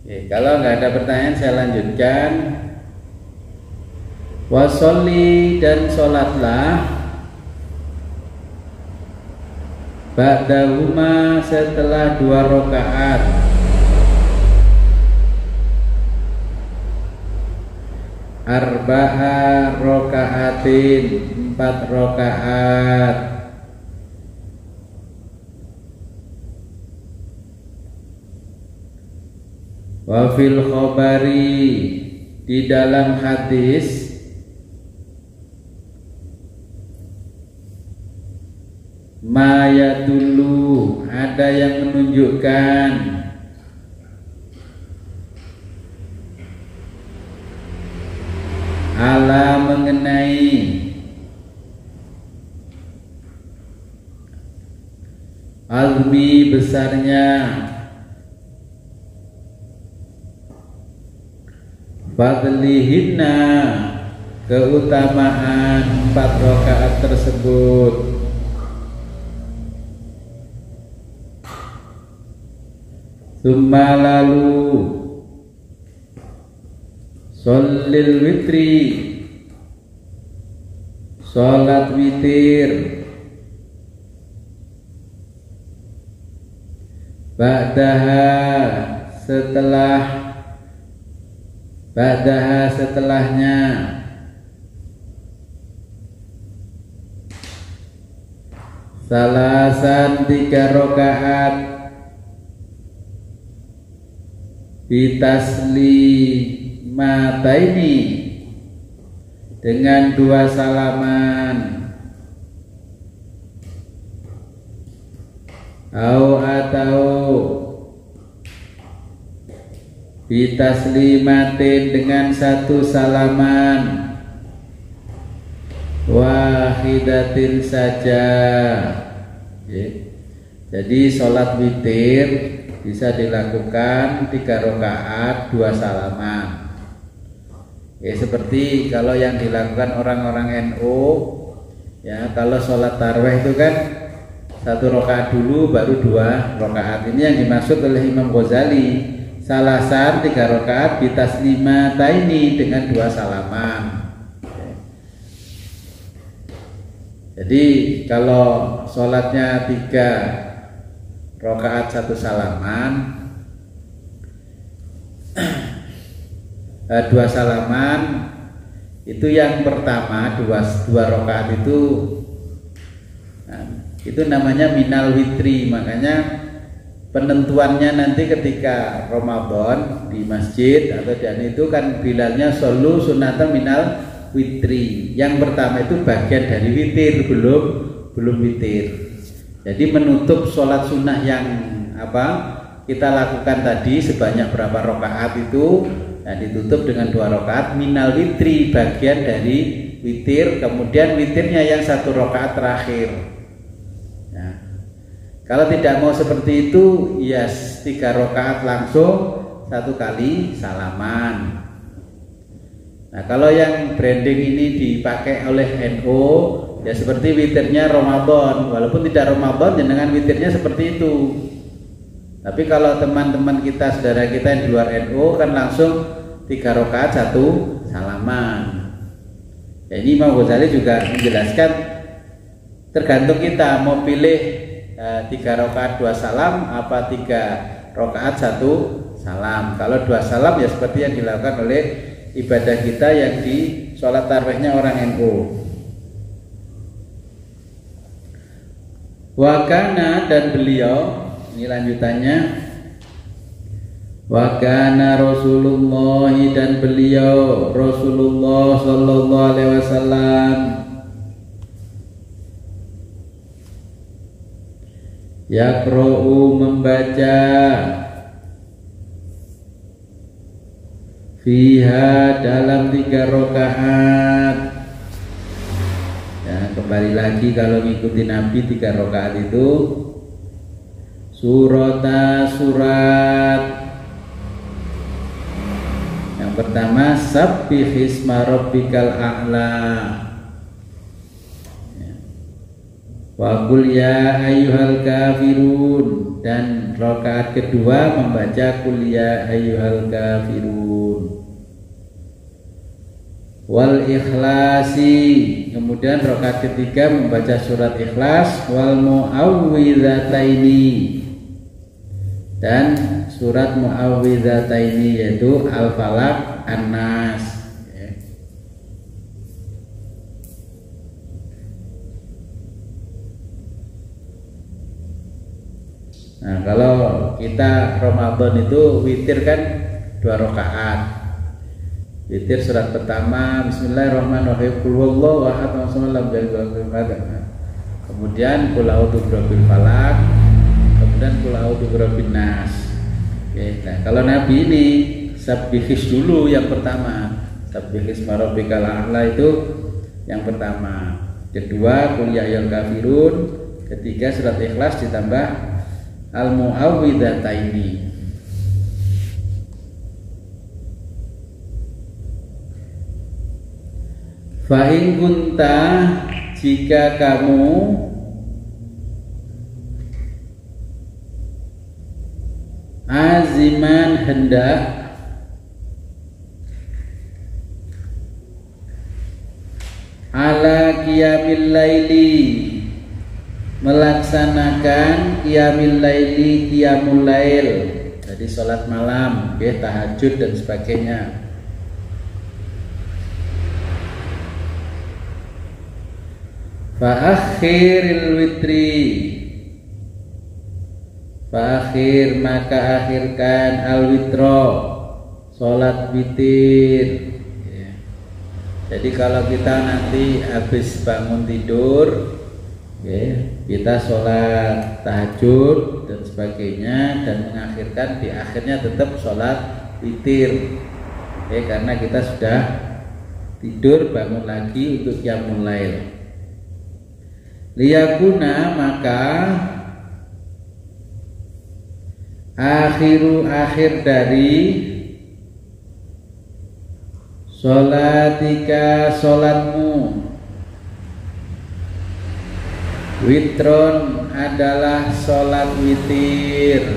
[SPEAKER 1] Oke, kalau nggak ada pertanyaan saya lanjutkan. Wasolli, dan sholatlah ba'dahuma, setelah 2 rakaat, arba'a rakaatin, 4 rakaat. Wa fil khabari, di dalam hadis ma yadullu, ada yang menunjukkan ala, mengenai azmi, besarnya, fadlihinna, keutamaan 4 rakaat tersebut. Summa, lalu sholil witri, sholat witir, ba'daha, setelahnya, salasan, 3 rakaat, bitaslimataini, dengan 2 salaman, atau bitaslimatin, dengan 1 salaman, wahidatin saja. Jadi sholat witir bisa dilakukan 3 rakaat 2 salaman. Ya, seperti kalau yang dilakukan orang-orang NU, ya, kalau sholat tarawih itu kan 1 rakaat dulu baru 2 rakaat. Ini yang dimaksud oleh Imam Ghazali, salasan 3 rakaat bitaslimataini, dengan 2 salaman. Jadi kalau sholatnya 3 rakaat 1 salaman, 2 salaman, itu yang pertama 2 rakaat itu namanya minal witri. Makanya penentuannya nanti ketika Ramadan di masjid atau dan itu kan bilalnya solu sunatan minal witri. Yang pertama itu bagian dari witir, belum witir. Jadi menutup sholat sunnah yang kita lakukan tadi sebanyak berapa rakaat itu Nah, ditutup dengan 2 rakaat minal witri, bagian dari witir, kemudian witirnya yang 1 rakaat terakhir. Nah, kalau tidak mau seperti itu, ya 3 rakaat langsung 1 kali salaman. Nah, kalau yang branding ini dipakai oleh NU, ya seperti witirnya Ramadan, walaupun tidak Ramadan, dengan witirnya seperti itu. Tapi kalau teman-teman kita, saudara kita yang di luar NU kan langsung 3 rakaat 1 salaman. Ya, ini Imam Ghazali juga menjelaskan tergantung kita mau pilih 3 rakaat 2 salam apa 3 rakaat 1 salam. Kalau 2 salam ya seperti yang dilakukan oleh ibadah kita yang di sholat tarawihnya orang NU. Wakana, dan beliau, ini lanjutannya, wakana Rasulullah, dan beliau Rasulullah sallallahu alaihi wasallam yaqra'u, membaca, fiha, dalam 3 rakaat. Ya, kembali lagi kalau mengikuti Nabi 3 rakaat itu surat. Yang pertama sabbihisma rabbikal a'la, wa qul ya ayyuhal kafirun, dan rakaat kedua membaca qul ya ayyuhal kafirun, wal ikhlasi, kemudian rakaat ketiga membaca surat Ikhlas, wal muawwidhataini, dan surat muawwidhataini yaitu Al-Falaq, An-Nas. Nah, kalau kita Ramadan itu witir kan 2 rakaat. Witir surat pertama Bismillahirrahmanirrahim, qul huwallahu ahad, kemudian qul a'udzu birabbil falaq, kemudian qul a'udzu birabbin nas. Oke, nah kalau Nabi ini sabbihis dulu yang pertama, sabbihisma rabbikal a'la itu yang pertama, kedua qul ya ayyuhal kafirun, ketiga surat Ikhlas ditambah al-muawwidhataini. Fa in kunta, jika kamu aziman, hendak, ala qiyamil laili, melaksanakan qiyamil laili, qiyamul lail, jadi sholat malam, ya, tahajud dan sebagainya. Fa'akhiril witri, fa'akhir, maka akhirkan al-witro, sholat witir. Jadi kalau kita nanti habis bangun tidur, kita sholat tahajud dan sebagainya, dan mengakhirkan di akhirnya tetap sholat witir, karena kita sudah tidur bangun lagi untuk qiyamul lail. Liyakuna, maka akhir dari sholatika, sholatmu, witron, adalah sholat witir.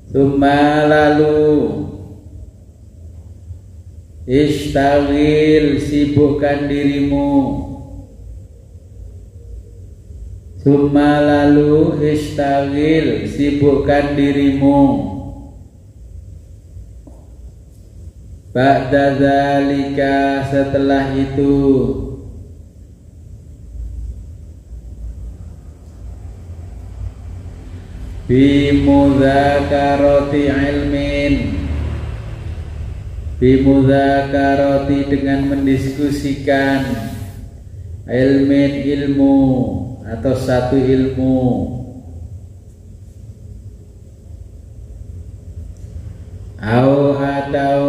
[SPEAKER 1] Tsumma, lalu, ishtagil, sibukkan dirimu. Tsumma, lalu, ishtagil, sibukkan dirimu. Ba'da dzalika, setelah itu. Bimudzakarati ilmin, bimudzakarati, dengan mendiskusikan, ilmin, ilmu, atau satu ilmu, atau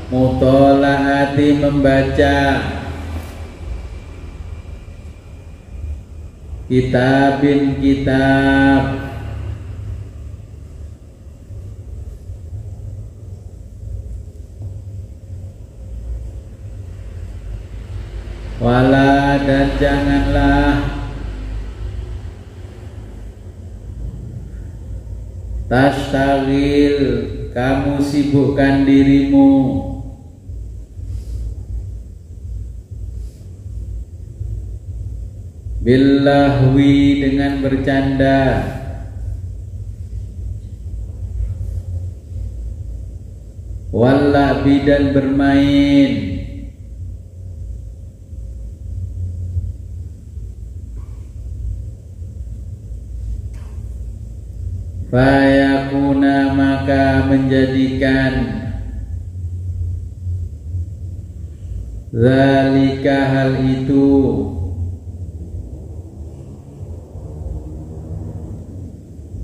[SPEAKER 1] mutolaati membaca kitab, wala dan janganlah tashtagil kamu sibukkan dirimu billahwi dengan bercanda, wallabi dan bermain, fayakuna maka menjadikan zalika hal itu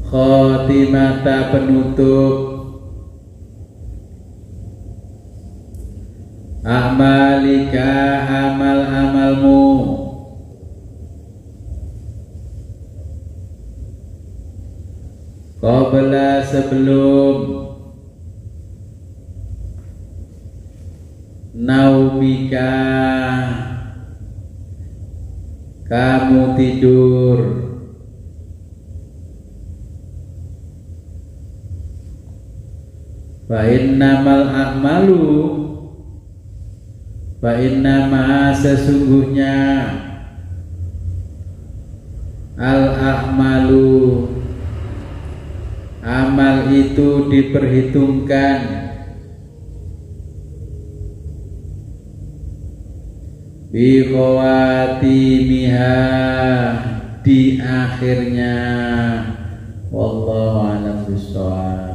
[SPEAKER 1] khotimata penutup amalika amal-amalmu qabla sebelum naumika kamu tidur, fa innamal a'malu fa innama sesungguhnya al-a'malu amal itu diperhitungkan bi khawatimiha di akhirnya. Wallahu a'lam bishawab.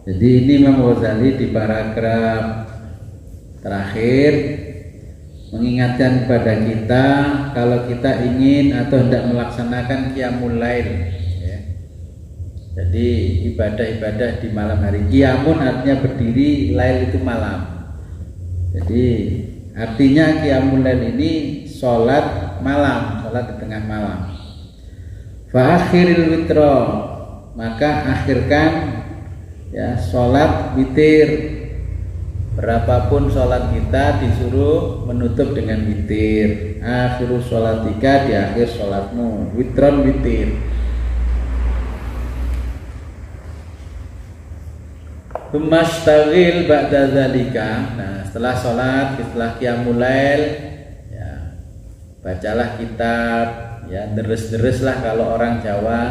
[SPEAKER 1] Jadi ini Imam Ghazali di paragraf terakhir mengingatkan kepada kita kalau kita ingin atau hendak melaksanakan qiyamul lail, ya. Jadi ibadah-ibadah di malam hari. Qiyamun artinya berdiri, lail itu malam. Jadi artinya qiyamul lail ini sholat malam, sholat di tengah malam. Fa akhiril witro, maka akhirkan ya sholat witir. Berapapun sholat kita disuruh menutup dengan witir. Akhirul sholatika, di akhir sholatmu witron witir. Tumashtagil ba'da dzalika. Nah, setelah sholat, setelah qiyamul lail, ya, bacalah kitab, ya, deres-deres lah kalau orang Jawa,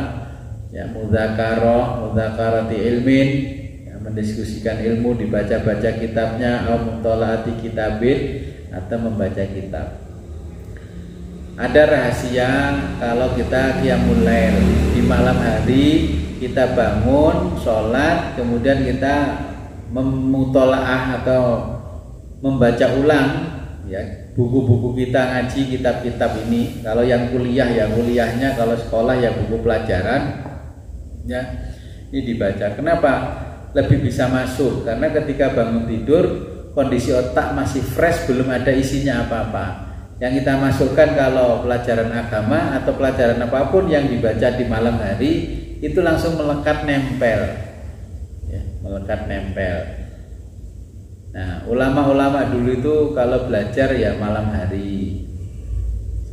[SPEAKER 1] ya, mudzakarati ilmin, ya, mendiskusikan ilmu, dibaca-baca kitabnya, atau mutolaati kitabin, atau membaca kitab. Ada rahasia kalau kita qiyamul lail di malam hari, kita bangun, sholat, kemudian kita memutolaah atau membaca ulang, ya, buku-buku kita, ngaji kitab-kitab ini. Kalau yang kuliah ya kuliahnya, kalau sekolah ya buku pelajaran, ya, ini dibaca. Kenapa lebih bisa masuk? Karena ketika bangun tidur kondisi otak masih fresh, belum ada isinya apa-apa. Yang kita masukkan kalau pelajaran agama atau pelajaran apapun yang dibaca di malam hari itu langsung melekat nempel, ya, melekat nempel. Nah, ulama-ulama dulu itu kalau belajar ya malam hari.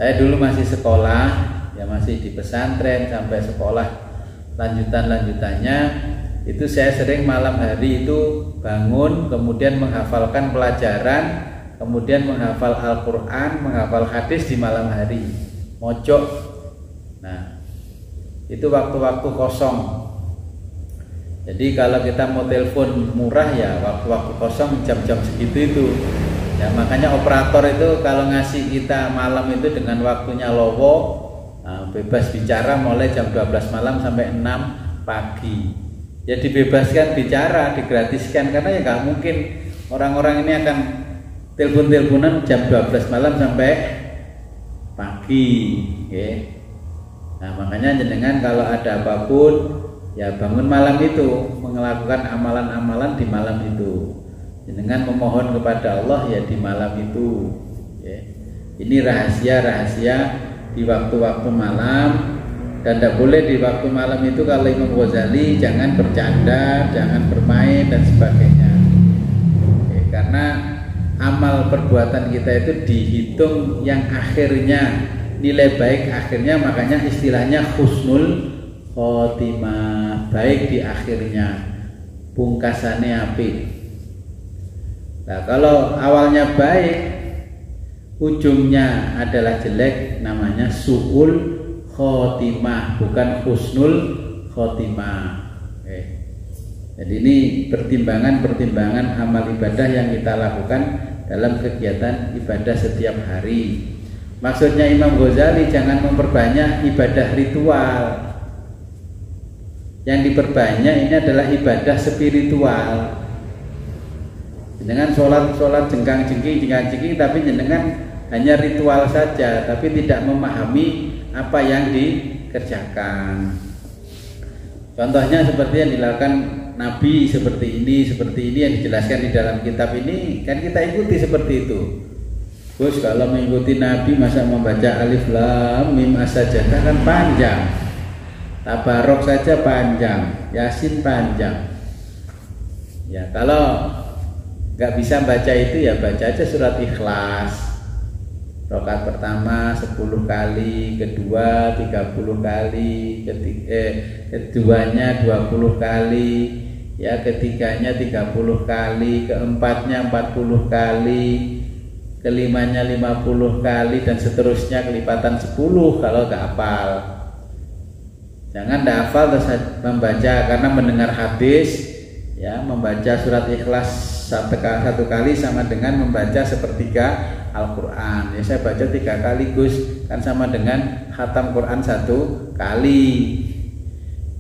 [SPEAKER 1] Saya dulu masih sekolah, ya masih di pesantren sampai sekolah lanjutannya itu saya sering malam hari itu bangun, kemudian menghafalkan pelajaran, kemudian menghafal Al-Quran, menghafal hadis di malam hari, mojok. Nah, itu waktu-waktu kosong. Jadi kalau kita mau telepon murah ya waktu-waktu kosong, jam-jam segitu itu. Ya makanya operator itu kalau ngasih kita malam itu dengan waktunya lowo, nah, bebas bicara mulai jam 12 malam sampai 6 pagi. Ya dibebaskan bicara, digratiskan, karena ya nggak mungkin orang-orang ini akan telepon-teleponan jam 12 malam sampai pagi, ya. Nah makanya jenengan kalau ada apapun ya bangun malam itu, melakukan amalan-amalan di malam itu. Jenengan memohon kepada Allah ya di malam itu, ya. Ini rahasia-rahasia di waktu-waktu malam. Dan tidak boleh di waktu malam itu kalau Imam Ghazali jangan bercanda, jangan bermain dan sebagainya. Oke, karena amal perbuatan kita itu dihitung yang akhirnya nilai baik akhirnya, makanya istilahnya husnul khotimah, baik di akhirnya, pungkasannya apik. Nah kalau awalnya baik, ujungnya adalah jelek, namanya su'ul khotimah, bukan husnul khotimah. Jadi ini pertimbangan amal ibadah yang kita lakukan dalam kegiatan ibadah setiap hari. Maksudnya Imam Ghazali jangan memperbanyak ibadah ritual. Yang diperbanyak ini adalah ibadah spiritual. Dengan sholat jengkang-jengking, tapi jenengan hanya ritual saja, tapi tidak memahami apa yang dikerjakan. Contohnya seperti yang dilakukan Nabi, seperti ini yang dijelaskan di dalam kitab ini, kan kita ikuti seperti itu. Terus kalau mengikuti Nabi masa membaca alif lam mim as-sajdah kan panjang, tabarok saja panjang, yasin panjang. Ya kalau nggak bisa baca itu ya baca aja surat Ikhlas. Rakaat pertama 10 kali, kedua 30 kali, keduanya 20 kali, ya ketiganya 30 kali, keempatnya 40 kali, kelimanya 50 kali, dan seterusnya kelipatan 10 kalau nggak hafal. Jangan nggak hafal terus membaca, karena mendengar hadis ya membaca surat Ikhlas satu kali sama dengan membaca sepertiga Al-Quran. Ya saya baca 3 kali Gus, kan sama dengan khatam Quran 1 kali.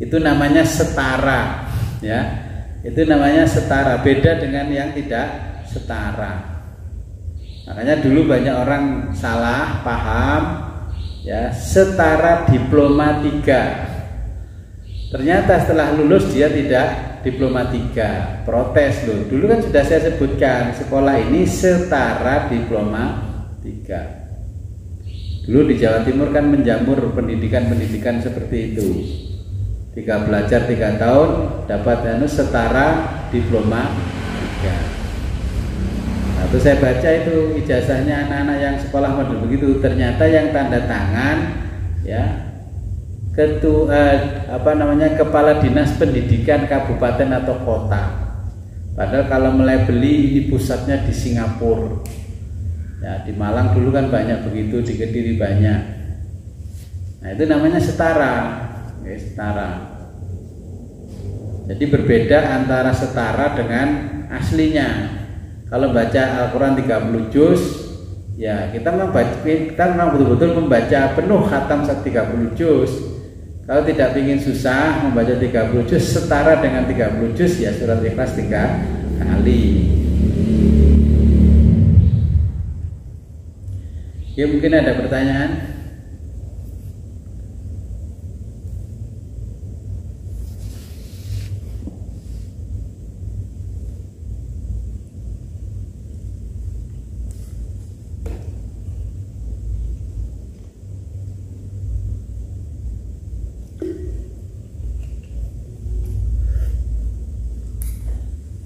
[SPEAKER 1] Itu namanya setara, ya. Itu namanya setara, beda dengan yang tidak setara. Makanya dulu banyak orang salah paham, ya, setara diploma 3. Ternyata setelah lulus dia tidak diploma 3, protes loh. Dulu kan sudah saya sebutkan sekolah ini setara diploma 3. Dulu di Jawa Timur kan menjamur pendidikan seperti itu. 3 belajar 3 tahun dapat setara diploma 3. Nah, terus saya baca itu ijazahnya anak-anak yang sekolah model begitu. Ternyata yang tanda tangan ya kepala dinas pendidikan kabupaten atau kota. Padahal kalau mulai beli ini pusatnya di Singapura. Ya, di Malang dulu kan banyak begitu, di Kediri banyak. Nah, itu namanya setara. Ya, setara. Jadi berbeda antara setara dengan aslinya. Kalau baca Al-Quran 30 juz, ya kita memang betul-betul membaca penuh khatam 30 juz. Kalau tidak ingin susah membaca 30 juz setara dengan 30 juz ya surat Ikhlas 3 kali. Ya mungkin ada pertanyaan.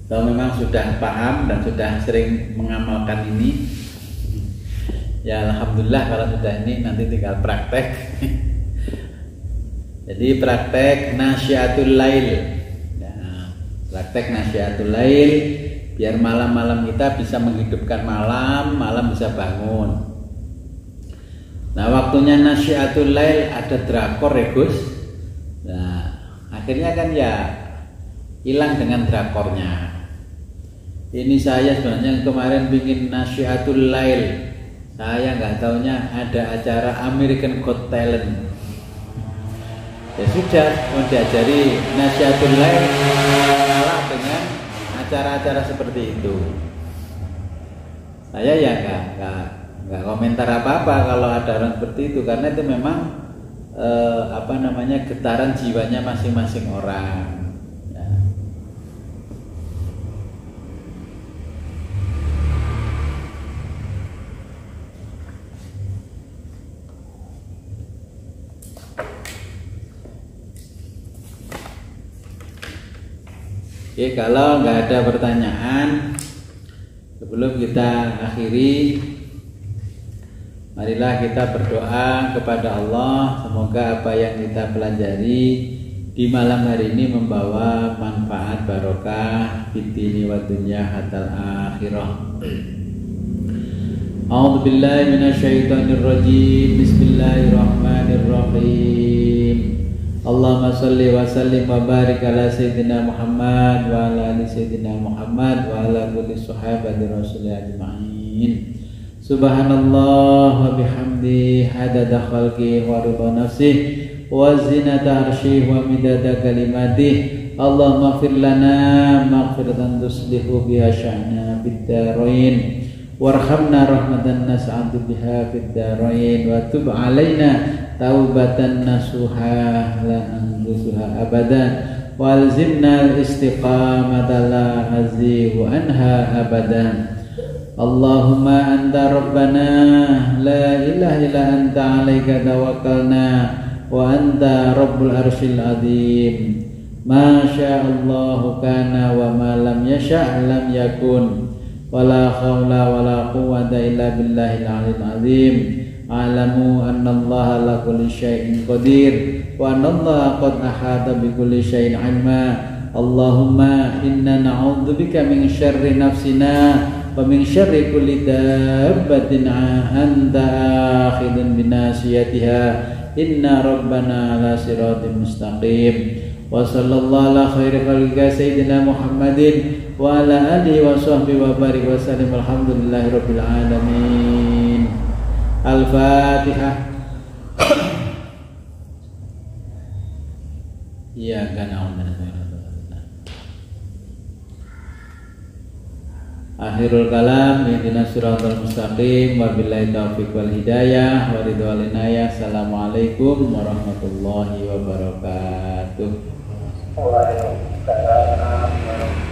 [SPEAKER 1] Kalau memang sudah paham dan sudah sering mengamalkan ini, ya alhamdulillah. Kalau sudah ini nanti tinggal praktek. Jadi praktek nasyiatul lail, ya, praktek nasyiatul lail biar malam-malam kita bisa menghidupkan malam bisa bangun. Nah waktunya nasyiatul lail ada drakor ya Gus. Nah akhirnya kan ya hilang dengan drakornya. Ini saya sebenarnya kemarin bikin nasyiatul lail, saya nggak taunya ada acara American Got Talent. Ya sudah, mau diajari nasihatul lain kalah dengan acara-acara seperti itu. Saya ya nggak komentar apa-apa kalau ada orang seperti itu, karena itu memang getaran jiwanya masing-masing orang. Ya. Oke, kalau nggak ada pertanyaan, sebelum kita akhiri, marilah kita berdoa kepada Allah. Semoga apa yang kita pelajari di malam hari ini membawa manfaat barokah fid-dini wa dunya hatta akhirah. A'udzu billahi minasyaitonir rajim. Bismillahirrahmanirrahim. Allahumma shalli wa sallim wa barik ala sayyidina Muhammad wa ala ali sayyidina Muhammad wa ala kulli sahabati rasulih ajma'in. Subhanallah wa bihamdi hadada khalqi wa ridha nafsih wa zinata arsyih wa midada kalimatih. Allahumma ighfir lana maghfiratan tuslihu biha sya'na fid darain warhamna rahmatan nas'adu biha fid darain wa tub alaina taubatan nasuha la anzuha abadan walzimna al-istiqamata la azihu anha abadan. Allahumma anta rabbana la ilaha illa anta alaika tawakkalna wa anta rabbul arsyil azim. Ma sya'allahu kana wa ma lam yasha' lam yakun. Wala haula wala quwwata illa billahil aliyyil azim. A'lamu annallaha ala kulli syai'in qadir wa annallaha qad ahata bi kulli syai'in 'ilma. Allahumma inna na'udzubika min syarri nafsina wa min syarri kulli dabbatin anta akhidun binasiyatiha. Inna rabbana ala siratin mustaqim. Wa sallallahu ala khairi khalqika sayyidina Muhammadin wa ala alihi wa sahbihi wa barik wa sallim. Alhamdulillahi rabbil alamin. Al-Fatihah. Ya kana akhirul kalam ihdinas siratal mustaqim wa billahi taufiq wal hidayah wa ridha wal inayah. Assalamualaikum warahmatullahi wabarakatuh.
[SPEAKER 3] Waalaikumsalam warahmatullahi wabarakatuh.